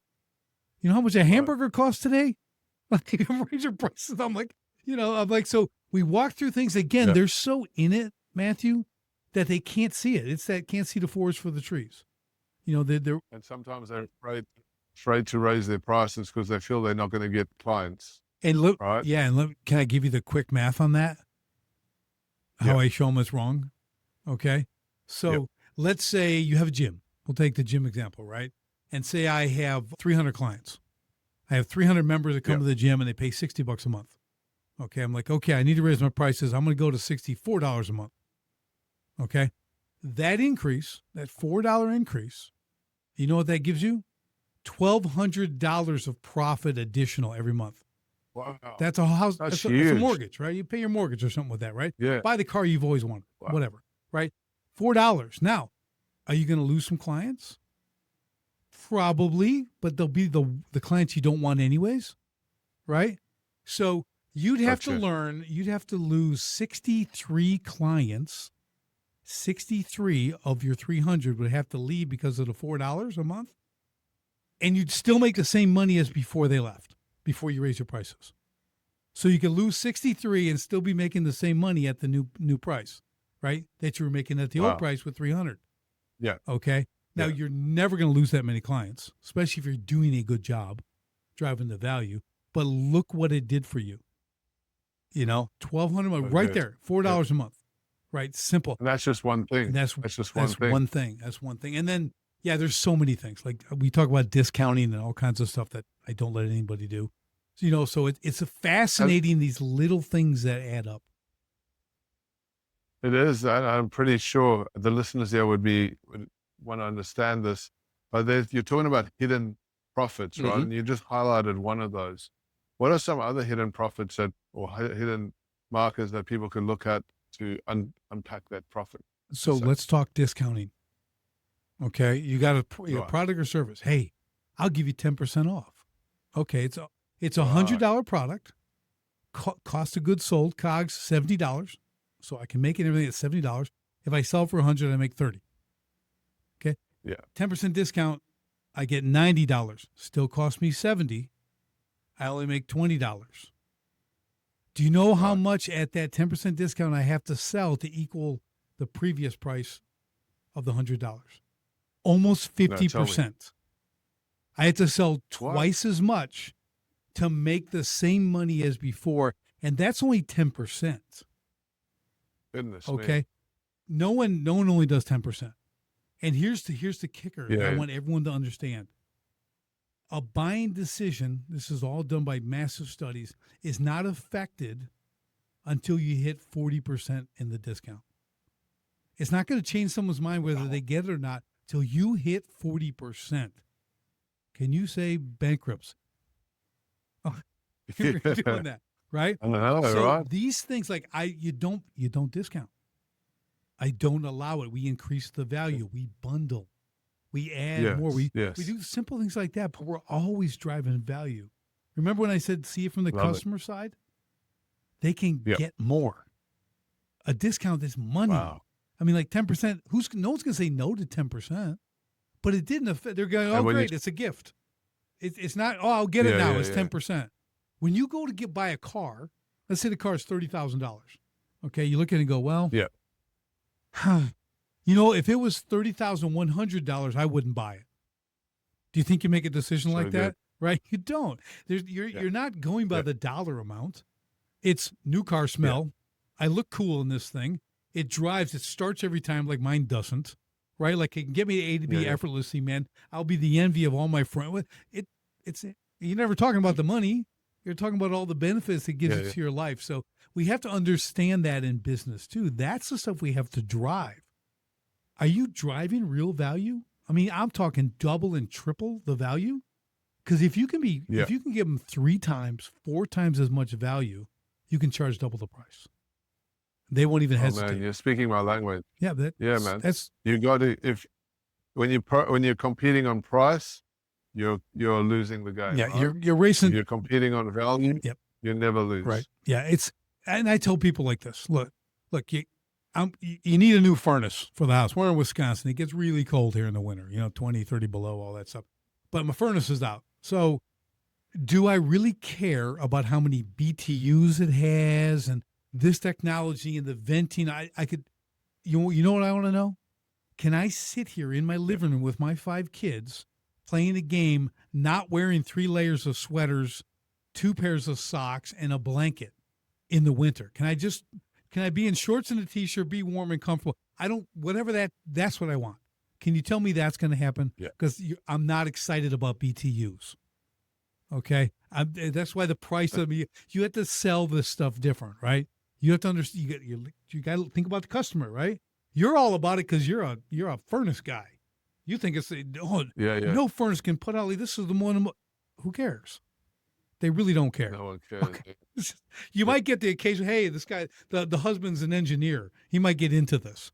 You know how much a hamburger costs today? Like, you raise your prices. I'm like, so we walk through things again. They're so in it, Matthew, that they can't see it. It's that can't see the forest for the trees. They're and sometimes they're afraid to raise their prices because they feel they're not going to get clients. And look, right? Can I give you the quick math on that? How I show them it's wrong. Okay. So let's say you have a gym. We'll take the gym example, right? And say I have 300 clients. I have 300 members that come to the gym and they pay $60 a month. Okay. I'm like, okay, I need to raise my prices. I'm going to go to $64 a month. Okay. That increase, that $4 increase, you know what that gives you? $1,200 of profit additional every month. Wow. That's a house. That's that's a mortgage, right? You pay your mortgage or something with that, right? Yeah. Buy the car you've always wanted, whatever, right? $4. Now, are you going to lose some clients? Probably, but they'll be the clients you don't want anyways, right? So you'd have to lose 63 clients. 63 of your 300 would have to leave because of the $4 a month. And you'd still make the same money as before they left, before you raise your prices. So you could lose 63 and still be making the same money at the new price, right? That you were making at the old price with 300. Yeah. Okay. Now you're never going to lose that many clients, especially if you're doing a good job driving the value. But look what it did for you. $1,200 right there, $4 a month, right? Simple. And that's just one thing. And that's just one thing. That's one thing. And then, there's so many things. Like we talk about discounting and all kinds of stuff that I don't let anybody do. So it's fascinating, these little things that add up. It is. I'm pretty sure the listeners here would want to understand this. But you're talking about hidden profits, right? And you just highlighted one of those. What are some other hidden profits or hidden markers that people can look at to unpack that profit? So let's talk discounting. Okay. You got a product or service. Hey, I'll give you 10% off. Okay. It's a $100 product. Cost of goods sold, COGS, $70. So I can make it everything at $70. If I sell for $100, I make $30. Okay. Yeah. 10% discount, I get $90. Still cost me $70. I only make $20. Do you know how much at that 10% discount I have to sell to equal the previous price of the $100? Almost 50%. I had to sell twice as much to make the same money as before, and that's only 10%. Goodness okay. Me. No one only does 10%. And here's the kicker that I want everyone to understand. A buying decision, this is all done by massive studies, is not affected until you hit 40% in the discount. It's not going to change someone's mind whether they get it or not till you hit 40%. Can you say bankruptcy? Oh, you're doing that, right? I know, So right? these things, like you don't discount. I don't allow it. We increase the value. We bundle. We add more. Yes, We yes. do simple things like that, but we're always driving value. Remember when I said see it from the Love it. customer side? They can Yep. get more. A discount is money. Wow. I mean, like 10%. No one's gonna say no to 10%, but it didn't affect. They're going, oh And when great, it's a gift. It's not. Oh, I'll get it yeah, now. yeah, It's yeah. 10%. When you go to buy a car, let's say the car is $30,000. Okay, you look at it and go, well, Yeah. if it was $30,100, I wouldn't buy it. Do you think you make a decision So like that? good. Right? You don't. You're not going by Yeah. the dollar amount. It's new car smell. I look cool in this thing. It drives. It starts every time, like mine doesn't. Right? Like it can get me to A to B Yeah. effortlessly, man. I'll be the envy of all my friends. You're never talking about the money. You're talking about all the benefits it gives Yeah, you yeah. to your life. So we have to understand that in business too. That's the stuff we have to drive. Are you driving real value? I mean, I'm talking double and triple the value. Because if you can give them 3 times, 4 times as much value, you can charge double the price. They won't even Oh hesitate. man, you're speaking my language. Yeah, man. That's You got to when you're competing on price, you're losing the game. yeah. Right? You're racing. If you're competing on value, Yep. you never lose. Right. Yeah. And I tell people like this. Look. You need a new furnace for the house. We're in Wisconsin. It gets really cold here in the winter. 20, 30 below, all that stuff. But my furnace is out. So, do I really care about how many BTUs it has and this technology and the venting? I could, you know what I want to know? Can I sit here in my living room with my 5 kids playing a game, not wearing 3 layers of sweaters, 2 pairs of socks, and a blanket in the winter? Can I be in shorts and a t-shirt, be warm and comfortable? That's what I want. Can you tell me that's going to happen? Yeah. Because I'm not excited about BTUs. Okay. That's why the price of you have to sell this stuff different, right? You have to understand, you got to think about the customer, right? You're all about it because you're a furnace guy. You think it's, Yeah. no furnace can put out, this is the one, who cares? They really don't care. No one cares. Okay. You might get the occasion, hey, this guy, the husband's an engineer. He might get into this.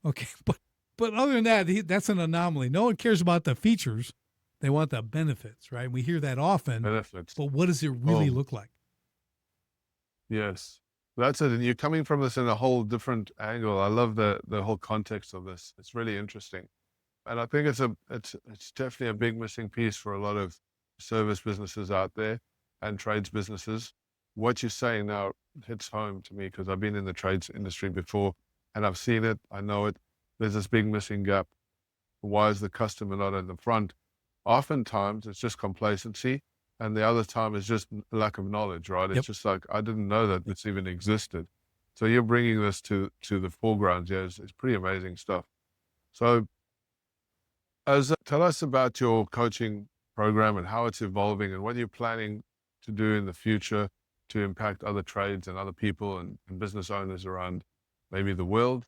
Okay. But other than that, that's an anomaly. No one cares about the features. They want the benefits, right? We hear that often. Benefits. But what does it really look like? Yes. That's it. And you're coming from this in a whole different angle. I love the whole context of this. It's really interesting. And I think it's definitely a big missing piece for a lot of service businesses out there and trades businesses. What you're saying now hits home to me because I've been in the trades industry before and I've seen it. I know it. There's this big missing gap. Why is the customer not at the front? Oftentimes it's just complacency, and the other time is just lack of knowledge, right? Yep. It's just like, I didn't know that this even existed. So you're bringing this to the foreground. Yeah, it's pretty amazing stuff. So tell us about your coaching program and how it's evolving and what you're planning to do in the future to impact other trades and other people and business owners around maybe the world,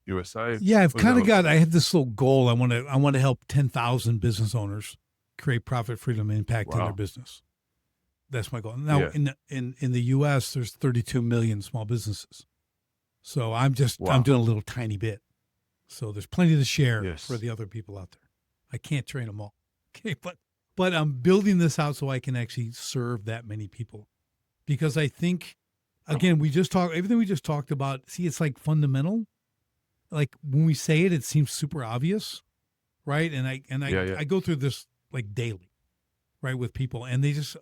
USA. Yeah, I've What does that kind of look I have this little goal. I want to help 10,000 business owners create profit, freedom, and impact in their Wow. business. That's my goal. Now, Yeah. in the U.S., there's 32 million small businesses. So I'm Wow. I'm doing a little tiny bit. So there's plenty to share Yes. for the other people out there. I can't train them all. Okay, but I'm building this out so I can actually serve that many people. Because I think, again, everything we just talked about, see, it's like fundamental. Like when we say it, it seems super obvious, right? And I go through this like daily, right, with people, and they just,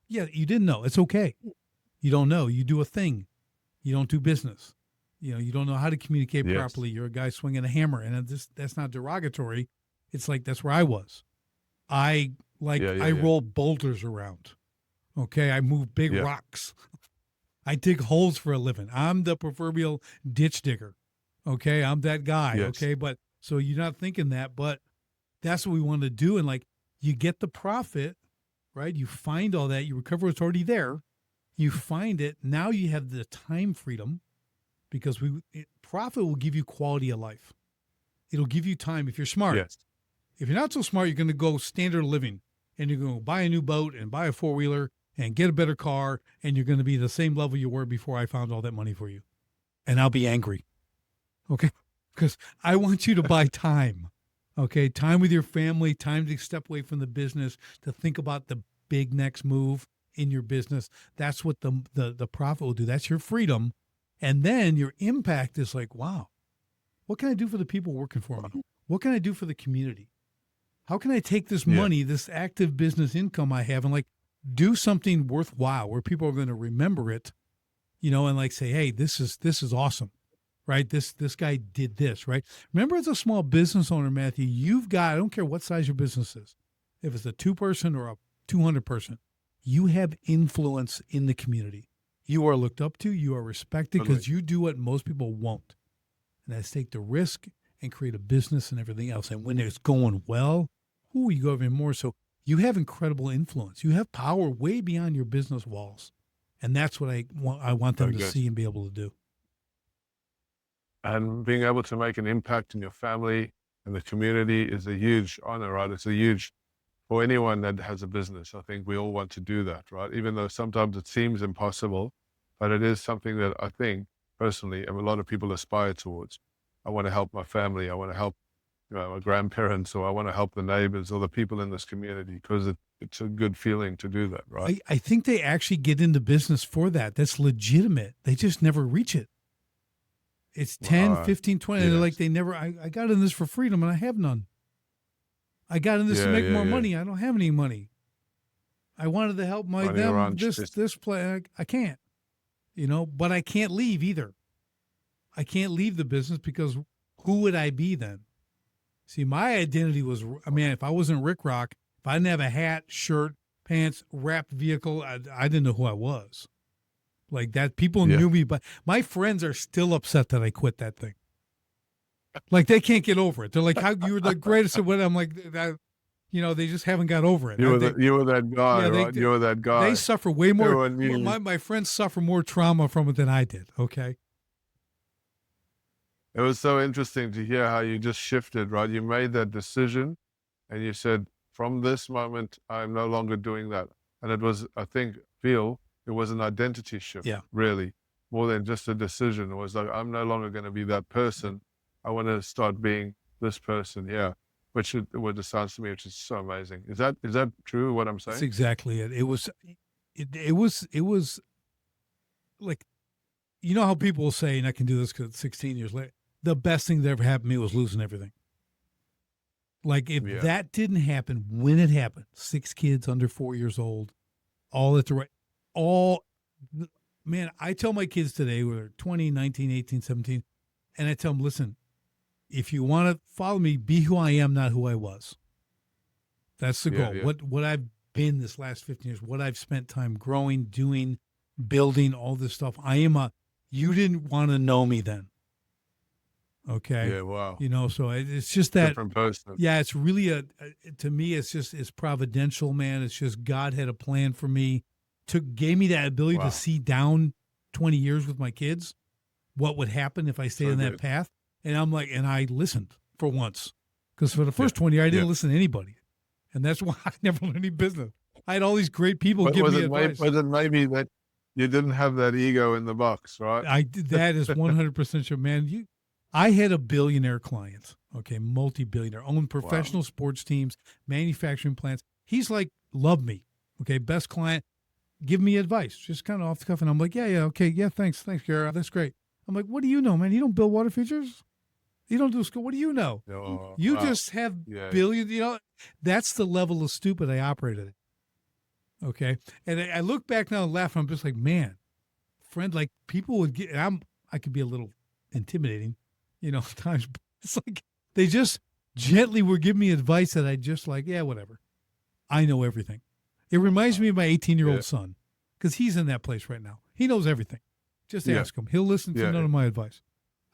you didn't know. It's okay. You don't know. You do a thing. You don't do business. You don't know how to communicate Yes. properly. You're a guy swinging a hammer, and that's not derogatory. It's like that's where I was. I roll boulders around. Okay, I move big Yeah. rocks. I dig holes for a living. I'm the proverbial ditch digger. Okay, I'm that guy. Yes. Okay, but so you're not thinking that, but that's what we want to do. And like, you get the profit, right? You find all that, you recover what's already there. You find it. Now you have the time freedom because profit will give you quality of life. It'll give you time if you're smart. Yes. If you're not so smart, you're going to go standard living and you're going to buy a new boat and buy a four-wheeler and get a better car, and you're going to be the same level you were before I found all that money for you. And I'll be angry. Okay? Because I want you to buy time. Okay? Time with your family, time to step away from the business, to think about the big next move in your business. That's what the profit will do. That's your freedom. And then your impact is like, wow, what can I do for the people working for me? What can I do for the community? How can I take this money, this active business income I have, and like do something worthwhile where people are going to remember it, you know, and like say, hey, this is awesome, right? This guy did this, right? Remember, as a small business owner, Matthew, you've got, I don't care what size your business is, if it's a 2-person or a 200-person, you have influence in the community. You are looked up to, you are respected because you do what most people won't. And that's take the risk and create a business and everything else. And when it's going well, you go even more. So you have incredible influence. You have power way beyond your business walls. And that's what I want them to see and be able to do. And being able to make an impact in your family and the community is a huge honor, right? It's a huge, for anyone that has a business. I think we all want to do that, right? Even though sometimes it seems impossible, but it is something that I think personally, a lot of people aspire towards. I want to help my family. I want to help my grandparents, or I want to help the neighbors or the people in this community, because it's a good feeling to do that, right? I think they actually get into business for that. That's legitimate. They just never reach it. It's 10, 15, 20. Yes. They're like, they never, I got in this for freedom and I have none. I got in this to make more money. I don't have any money. I wanted to help this play. I can't, you know, but I can't leave either. I can't leave the business because who would I be then? See, my identity was, I mean, if I wasn't Rick Rock, if I didn't have a hat, shirt, pants, wrapped vehicle, I didn't know who I was. Like that, people knew me, but my friends are still upset that I quit that thing. Like they can't get over it. They're like, "How you were the greatest at what?" I'm like, that, you know, they just haven't got over it. You were that guy, right? You were that guy. They suffer way more. My friends suffer more trauma from it than I did. Okay. It was so interesting to hear how you just shifted, right? You made that decision and you said, from this moment, I'm no longer doing that. And it was, I think, it was an identity shift, really, more than just a decision. It was like, I'm no longer going to be that person. I want to start being this person, which it sounds to me, which is so amazing. Is that true, what I'm saying? That's exactly it. It was like, you know how people will say, and I can do this because 16 years later, the best thing that ever happened to me was losing everything. Like if that didn't happen, when it happened, 6 kids under 4 years old, all at the right, man, I tell my kids today, who are 20, 19, 18, 17, and I tell them, listen, if you want to follow me, be who I am, not who I was. That's the goal. What I've been this last 15 years, what I've spent time growing, doing, building, all this stuff. You didn't want to know me then. Okay. Yeah. Wow. You know, so it's just that different person. Yeah. It's really to me, it's providential, man. It's just God had a plan for me, gave me that ability to see down 20 years with my kids, what would happen if I stayed on that path. And I'm like, and I listened for once, because for the first 20 years, I didn't listen to anybody. And that's why I never learned any business. I had all these great people give me advice. Was it maybe that you didn't have that ego in the box, right? That is 100% true, man. I had a billionaire client, okay, multi-billionaire, owned professional sports teams, manufacturing plants. He's like, love me, okay, best client, give me advice, just kind of off the cuff. And I'm like, okay, thanks, Kara, that's great. I'm like, what do you know, man? You don't build water features? You don't do school. What do you know? You just have billions, you know. That's the level of stupid I operated at, okay? And I look back now and laugh, and I'm just like, man, friend, like people would get, and I could be a little intimidating, you know, times. It's like they just gently would give me advice that I just like, whatever. I know everything. It reminds me of my 18-year-old son, because he's in that place right now. He knows everything. Just ask him. He'll listen to none of my advice.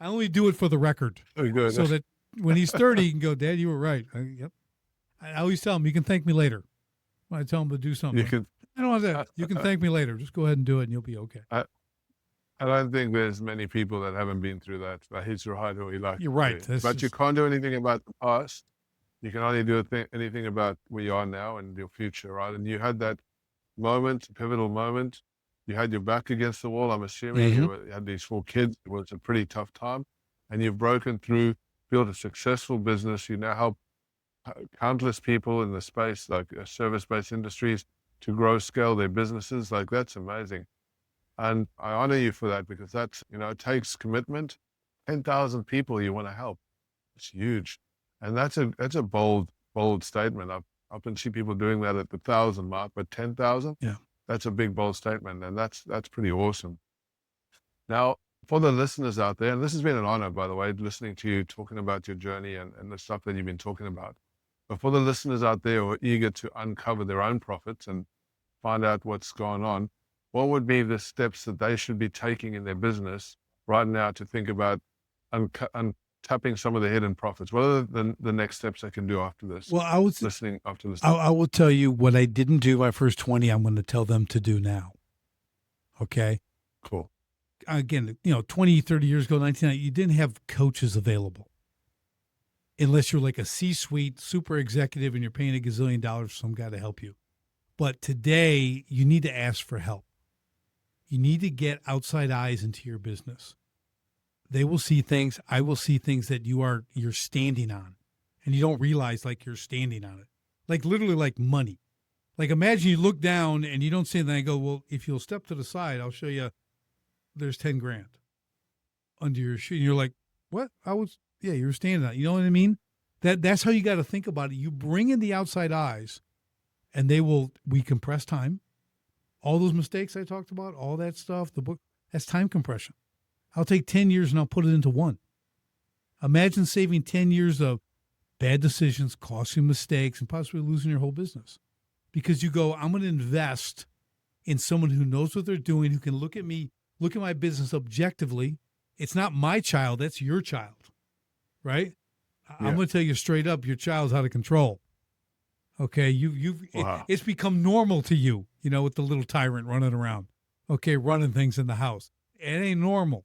I only do it for the record, so that when he's 30, he can go, Dad, you were right. I always tell him, you can thank me later. When I tell him to do something, I don't want that. You can thank me later. Just go ahead and do it, and you'll be okay. I don't think there's many people that haven't been through that. Like he's right or he like You're right. to. This But you is, can't do anything about the past. You can only do anything about where you are now and your future, right? And you had that moment, pivotal moment. You had your back against the wall. I'm assuming Mhm. you had these 4 kids. It was a pretty tough time, and you've broken through, built a successful business. You now help countless people in the space, like service-based industries, to grow, scale their businesses. Like that's amazing. And I honor you for that because that's, it takes commitment. 10,000 people you want to help. It's huge. And that's a bold statement. I've often see people doing that at the 1,000 mark, but 10,000, yeah. that's a big, bold statement. And that's pretty awesome. Now, for the listeners out there, and this has been an honor, by the way, listening to you talking about your journey and the stuff that you've been talking about. But for the listeners out there who are eager to uncover their own profits and find out what's going on, what would be the steps that they should be taking in their business right now to think about untapping some of the hidden profits? What are the next steps they can do after this? Well, I would. Listening after this. I will tell you what I didn't do my first 20. I'm going to tell them to do now. Okay. Cool. Again, 20, 30 years ago, 1990, you didn't have coaches available unless you're like a C-suite super executive and you're paying $1 gazillion for some guy to help you. But today, you need to ask for help. You need to get outside eyes into your business. They will see things. I will see things that you're standing on, and you don't realize like you're standing on it. Like literally like money. Like imagine you look down and you don't see anything. I go, well, if you'll step to the side, I'll show you. There's 10 grand under your shoe. And you're like, what? You're standing on it. You know what I mean? That's how you got to think about it. You bring in the outside eyes, and we compress time. All those mistakes I talked about, all that stuff, the book, that's time compression. I'll take 10 years and I'll put it into one. Imagine saving 10 years of bad decisions, costly mistakes, and possibly losing your whole business. Because you go, I'm going to invest in someone who knows what they're doing, who can look at me, look at my business objectively. It's not my child, that's your child, right? Yeah. I'm going to tell you straight up, your child's out of control. Okay, Wow. it's become normal to you, with the little tyrant running around, okay, running things in the house. It ain't normal,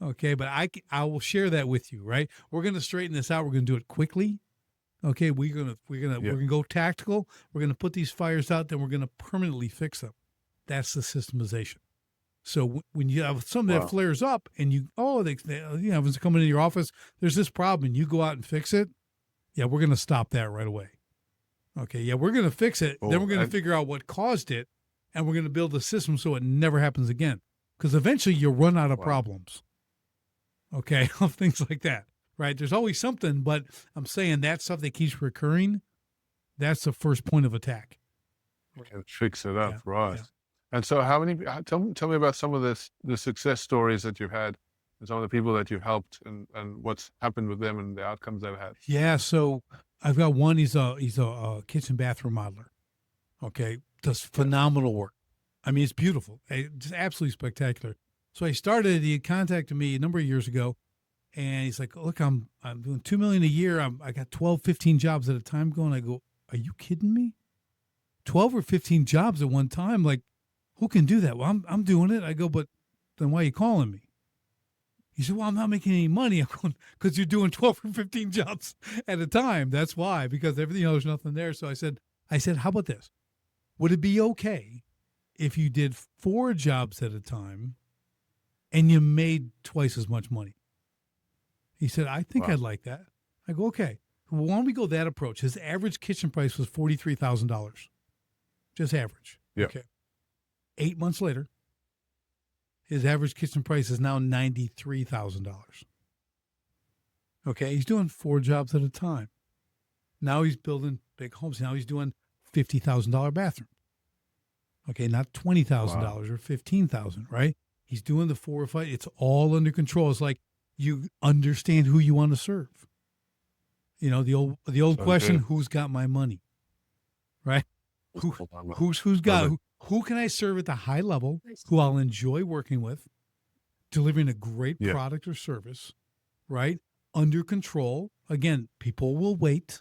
okay, but I will share that with you, right? We're going to straighten this out. We're going to do it quickly. Okay, we're gonna go tactical. We're gonna put these fires out, then we're gonna permanently fix them. That's the systemization. So when you have something that flares up, and it's coming into your office, there's this problem, and you go out and fix it. Yeah, we're gonna stop that right away. Okay, yeah, we're gonna fix it. Then we're gonna figure out what caused it, and we're gonna build a system so it never happens again. Because eventually you'll run out of problems. Okay, of things like that. Right. There's always something, but I'm saying that stuff that keeps recurring, that's the first point of attack. And fix it up, Yeah, right. yeah. And so tell me about some of the success stories that you've had and some of the people that you've helped and what's happened with them and the outcomes they've had. Yeah. So I've got one, he's a kitchen bathroom modeler. Okay. Does phenomenal work. I mean, it's beautiful. Just absolutely spectacular. So he contacted me a number of years ago. And he's like, look, I'm doing $2 million a year. I got 12, 15 jobs at a time going. I go, are you kidding me? 12 or 15 jobs at one time? Like, who can do that? Well, I'm doing it. I go, but then why are you calling me? He said, well, I'm not making any money. I'm going, because you're doing 12 or 15 jobs at a time. That's why, because everything, there's nothing there. So I said, how about this? Would it be okay if you did 4 jobs at a time and you made twice as much money? He said, I think I'd like that. I go, okay. Well, why don't we go that approach? His average kitchen price was $43,000. Just average. Yeah. Okay. 8 months later, his average kitchen price is now $93,000. Okay. He's doing 4 jobs at a time. Now he's building big homes. Now he's doing $50,000 bathroom. Okay. Not $20,000 or $15,000, right? He's doing the 4 or 5. It's all under control. It's like, you understand who you want to serve. The old question, who's got my money? Right? Who's got who can I serve at the high level, who I'll enjoy working with, delivering a great product or service, right? Under control. Again, people will wait.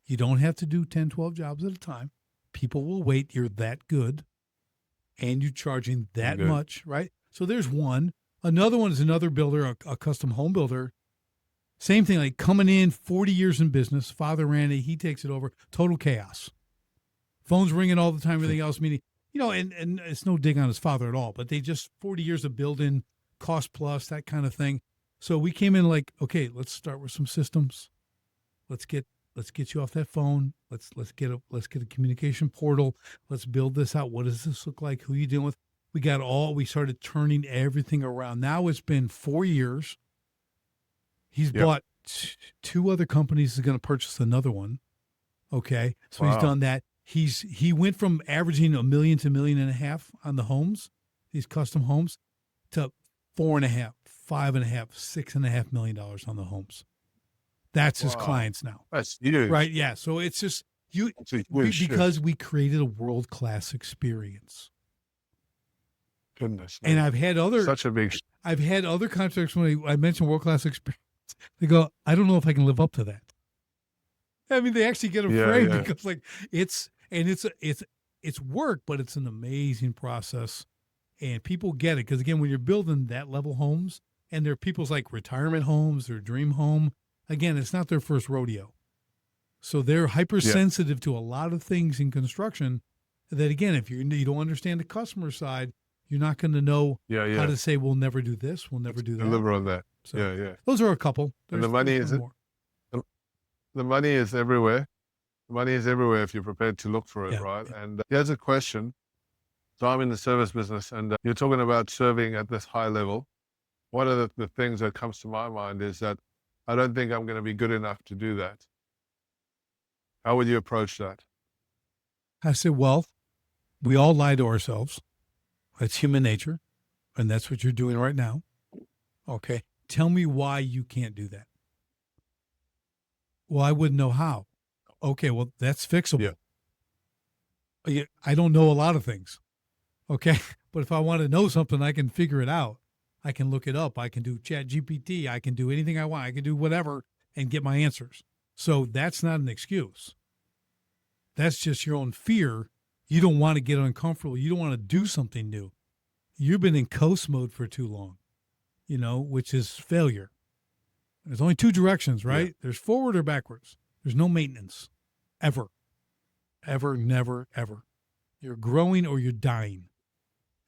You don't have to do 10, 12 jobs at a time. People will wait. You're that good. And you're charging that much, right? So there's one. Another one is another builder, a custom home builder. Same thing, like coming in, 40 years in business. Father ran it. He takes it over. Total chaos. Phones ringing all the time, everything else, meaning, and it's no dig on his father at all, but they just 40 years of building, cost plus, that kind of thing. So we came in like, okay, let's start with some systems. Let's get you off that phone. Let's get a communication portal. Let's build this out. What does this look like? Who are you dealing with? We started turning everything around. Now it's been 4 years. He's bought two other companies. He's going to purchase another one. Okay. So he's done that. He went from averaging $1 million to $1.5 million on the homes, these custom homes, to $4.5, $5.5, $6.5 million on the homes. That's his clients now. That's huge. Right. Yeah. So it's just because we created a world-class experience. Goodness. And I've had other contractors when I mention world-class experience, they go, I don't know if I can live up to that. I mean, they actually get afraid because like it's work, but it's an amazing process and people get it. Because again, when you're building that level homes and they're people's like retirement homes, their dream home, again, it's not their first rodeo. So they're hypersensitive to a lot of things in construction that, again, if you don't understand the customer side, you're not going to know how to say, we'll never do this. We'll never do that. Deliver on that. So those are a couple. And the money is the money is everywhere. The money is everywhere if you're prepared to look for it, right? And here's a question. So I'm in the service business, and you're talking about serving at this high level. One of the things that comes to my mind is that I don't think I'm going to be good enough to do that. How would you approach that? I said, well, we all lie to ourselves. It's human nature, and that's what you're doing right now. Okay. Tell me why you can't do that. Well, I wouldn't know how. Okay, well, that's fixable. I don't know a lot of things. Okay. But if I want to know something, I can figure it out. I can look it up. I can do Chat GPT. I can do anything I want. I can do whatever and get my answers. So that's not an excuse. That's just your own fear. You don't want to get uncomfortable. You don't want to do something new. You've been in coast mode for too long, which is failure. There's only two directions, right? There's forward or backwards. There's no maintenance, ever, never, ever. You're growing or you're dying.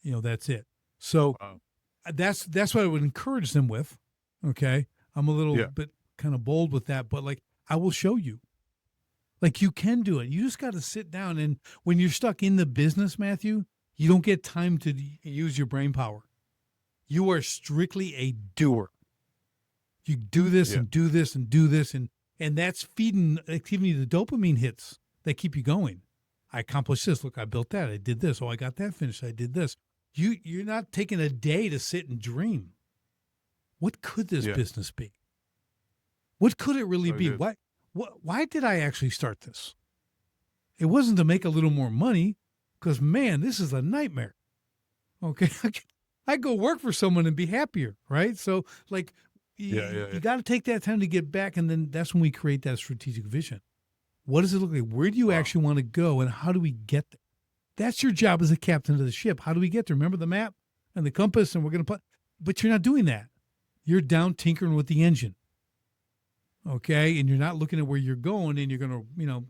That's it. So that's what I would encourage them with. Okay. I'm a little bit kind of bold with that, but like, I will show you. Like, you can do it. You just got to sit down. And when you're stuck in the business, Matthew, you don't get time to use your brain power. You are strictly a doer. You do this and do this and do this. And that's giving you the dopamine hits that keep you going. I accomplished this. Look, I built that. I did this. Oh, I got that finished. I did this. You're not taking a day to sit and dream. What could this business be? What could it really be? Why did I actually start this? It wasn't to make a little more money, because, man, this is a nightmare. Okay. I go work for someone and be happier, right? So, like, you got to take that time to get back, and then that's when we create that strategic vision. What does it look like? Where do you actually want to go, and how do we get there? That's your job as a captain of the ship. How do we get there? Remember the map and the compass, and we're going to put, but you're not doing that. You're down tinkering with the engine. Okay. And you're not looking at where you're going, and you're going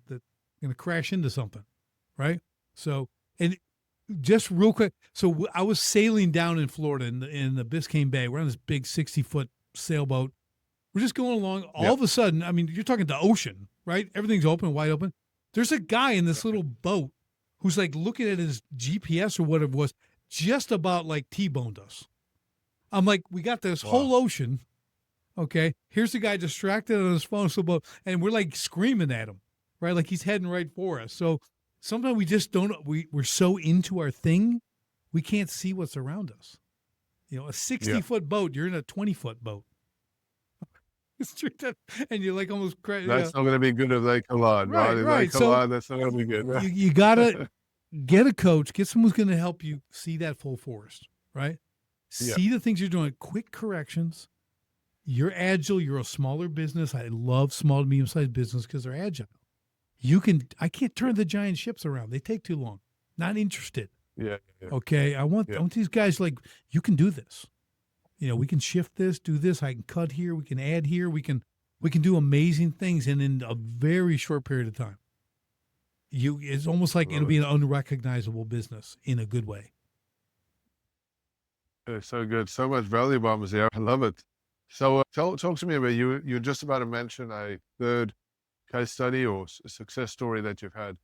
to, crash into something. Right. So, and just real quick. So I was sailing down in Florida in the Biscayne Bay. We're on this big 60-foot sailboat. We're just going along. All of a sudden, I mean, you're talking the ocean, right? Everything's open, wide open. There's a guy in this little boat who's like looking at his GPS or whatever it was, just about like T-boned us. I'm like, we got this whole ocean. Okay. Here's the guy distracted on his phone. And we're like screaming at him, right? Like he's heading right for us. So sometimes we just we're so into our thing, we can't see what's around us. A 60-foot boat, you're in a 20-foot boat. And you're like almost crazy. That's not going to be good if they collide, right? If they collide, that's not going to be good. Right? You got to get a coach, get someone who's going to help you see that full forest, right? See the things you're doing, quick corrections. You're agile. You're a smaller business. I love small to medium-sized business because they're agile. I can't turn the giant ships around. They take too long. Not interested. Yeah. Yeah. Okay. I want Yeah. these guys like, you can do this. We can shift this, do this. I can cut here. We can add here. We can do amazing things. And in a very short period of time, it's almost like it'll Love be it. an unrecognizable business in a good way. It's so good. So much value bombs here. I love it. So talk to me about you're just about to mention a third case study or success story that you've had.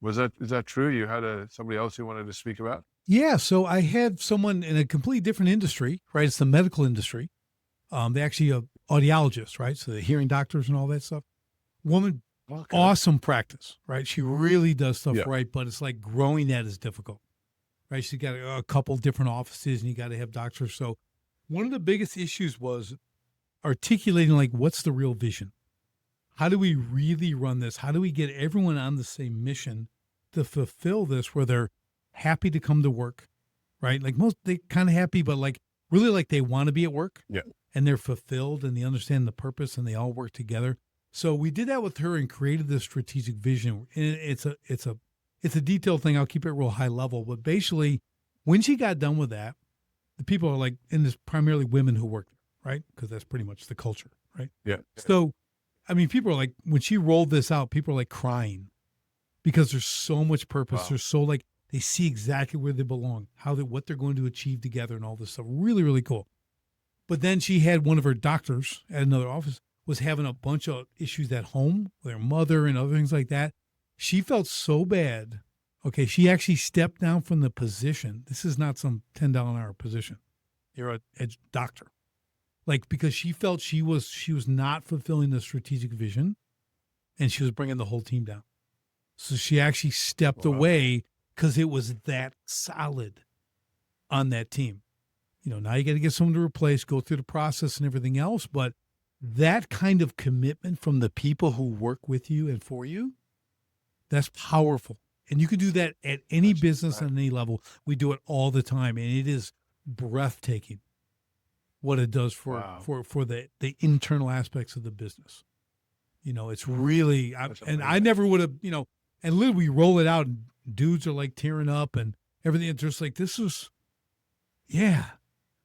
Is that true? You had somebody else you wanted to speak about? Yeah. So I had someone in a completely different industry, right? It's the medical industry. They actually are audiologists, right? So the hearing doctors and all that stuff. Woman, Okay. awesome practice, right? She really does stuff Yeah. right, but it's like growing that is difficult, right? She's got a couple different offices and you got to have doctors. So one of the biggest issues was articulating like, what's the real vision? How do we really run this? How do we get everyone on the same mission to fulfill this where they're happy to come to work, right? Like most, they kind of happy, but like really like they want to be at work Yeah. and they're fulfilled and they understand the purpose and they all work together. So we did that with her and created this strategic vision. And it's a detailed thing. I'll keep it real high level, but basically when she got done with that, the people are like, and it's primarily women who work there, right? Because that's pretty much the culture, right? Yeah. So, I mean, people are like, when she rolled this out, people are like crying because there's so much purpose. Wow. There's so like, they see exactly where they belong, what they're going to achieve together and all this stuff. Really, really cool. But then she had one of her doctors at another office was having a bunch of issues at home with her mother and other things like that. She felt so bad. Okay. She actually stepped down from the position. This is not some $10 an hour position. You're a doctor. Like, because she felt she was not fulfilling the strategic vision and she was bringing the whole team down. So she actually stepped Wow. away because it was that solid on that team. Now you got to get someone to replace, go through the process and everything else. But that kind of commitment from the people who work with you and for you, that's powerful. And you can do that at any That's business right. on any level. We do it all the time. And it is breathtaking what it does Wow. for the internal aspects of the business. It's really, That's and I amazing. never would have, and literally we roll it out and dudes are like tearing up and everything. It's just like, this is, yeah.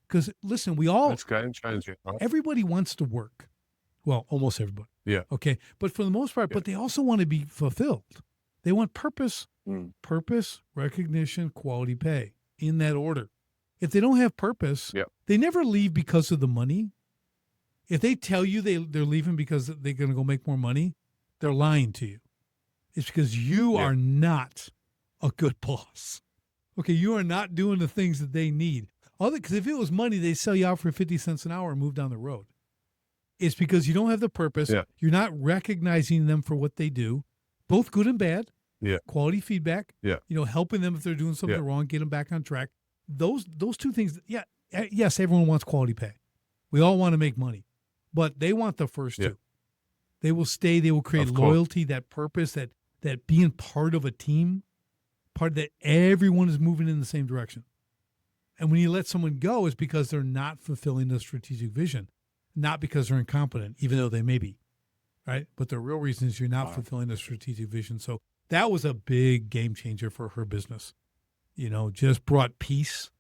Because listen, That's game changing, right? everybody wants to work. Well, almost everybody. Yeah. Okay. But for the most part, Yeah. but they also want to be fulfilled. They want purpose, Mm. recognition, quality pay in that order. If they don't have purpose, Yeah. they never leave because of the money. If they tell you they're leaving because they're going to go make more money, they're lying to you. It's because you Yeah. are not a good boss. Okay. You are not doing the things that they need. Because if it was money, they'd sell you out for 50 cents an hour and move down the road. It's because you don't have the purpose. Yeah. You're not recognizing them for what they do, both good and bad. Yeah. Quality feedback. Yeah. Helping them if they're doing something Yeah. wrong, get them back on track. Those two things. Yeah. Yes, everyone wants quality pay. We all want to make money, but they want the first Yeah. two. They will stay. They will create Of course. loyalty, that purpose, that being part of a team, part that everyone is moving in the same direction. And when you let someone go, it's because they're not fulfilling the strategic vision, not because they're incompetent, even though they may be, right? But the real reason is you're not Wow. fulfilling the strategic vision. So that was a big game changer for her business. Just brought peace.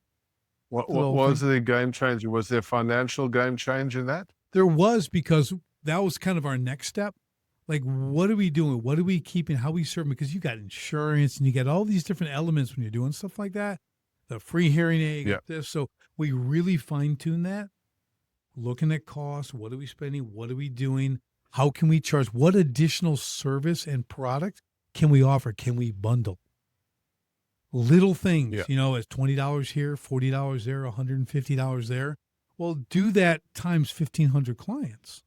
What the whole was thing. the game changer? Was there financial game change in that? There was, because that was kind of our next step. Like, what are we doing? What are we keeping? How are we serving? Because you got insurance and you get all these different elements when you're doing stuff like that. The free hearing aid, Yeah. this. So we really fine tune that. Looking at costs. What are we spending? What are we doing? How can we charge? What additional service and product can we offer? Can we bundle? Little things, Yeah. it's $20 here, $40 there, $150 there. Well, do that times 1,500 clients.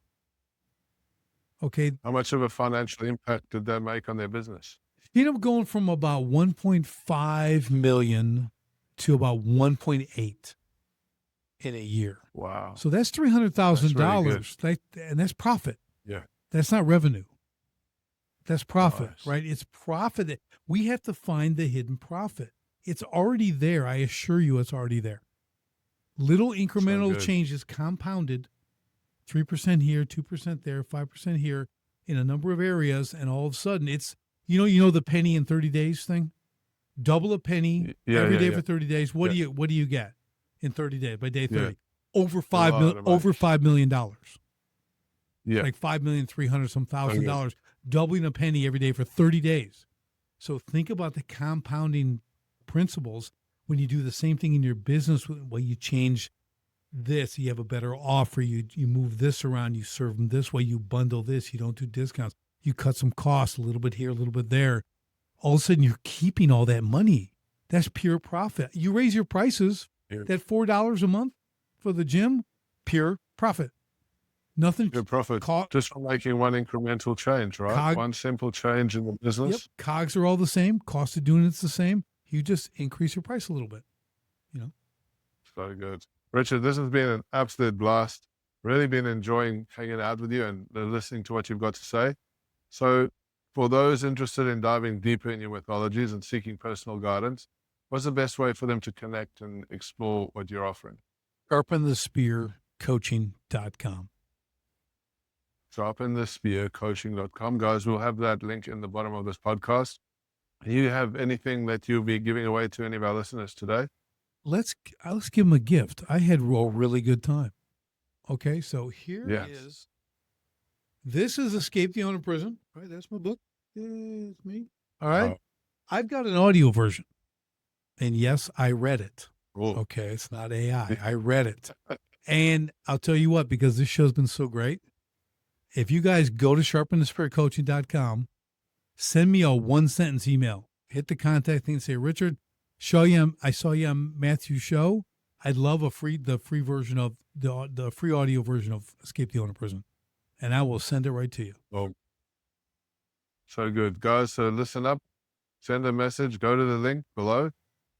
Okay. How much of a financial impact did that make on their business? Going from about 1.5 million to about 1.8 in a year. Wow. So that's $300,000. That's And that's profit. Yeah. That's not revenue. That's profit, Nice. right? It's profit. That we have to find the hidden profit. It's already there. I assure you it's already there. Little incremental good. changes compounded, 3% here, 2% there, 5% here in a number of areas. And all of a sudden it's, the penny in 30 days thing. Double a penny Yeah, every yeah, day yeah. for 30 days. What Yeah. do you get in 30 days by day Yeah. 30? Over A lot of money. over $5 million. It's Yeah. like 5,300,000 some thousand Okay. dollars, doubling a penny every day for 30 days. So think about the compounding principles when you do the same thing in your business. Well, you change this, you have a better offer, you move this around, you serve them this way, you bundle this, you don't do discounts, you cut some costs, a little bit here, a little bit there. All of a sudden you're keeping all that money. That's pure profit. You raise your prices, Yeah. that $4 a month for the gym, pure profit. Nothing. Good profit. Co- Just from making one incremental change, right? One simple change in the business. Yep. COGS are all the same. Cost of doing it's the same. You just increase your price a little bit. So good. Richard, this has been an absolute blast. Really been enjoying hanging out with you and listening to what you've got to say. So for those interested in diving deeper in your methodologies and seeking personal guidance, what's the best way for them to connect and explore what you're offering? SharpenTheSpearCoaching.com. Sharpenthespearcoaching.com. Guys, we'll have that link in the bottom of this podcast. Do you have anything that you'll be giving away to any of our listeners today? Let's give them a gift. I had a really good time. Okay, so here is. This is Escape the Owner Prison. All right, that's my book. It's me. All right. I've got an audio version. And yes, I read it. Cool. Okay, it's not AI. I read it. And I'll tell you what, because this show's been so great, if you guys go to sharpenthespiritcoaching.com, send me a 1-sentence email. Hit the contact thing and say, Richard, I saw you on Matthew's show. I'd love the free version of the free audio version of Escape the Owner Prison. And I will send it right to you. Oh, so good. Guys, so listen up, send a message, go to the link below,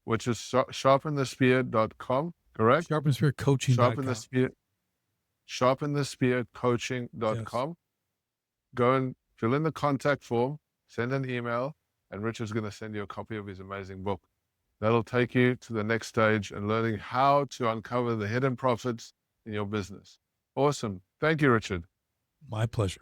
which is sharpenthespear.com, correct? SharpenTheSpiritCoaching.com. Sharpenthespearcoaching.com. Yes. Go and fill in the contact form, send an email, and Richard's going to send you a copy of his amazing book. That'll take you to the next stage and learning how to uncover the hidden profits in your business. Awesome. Thank you, Richard. My pleasure.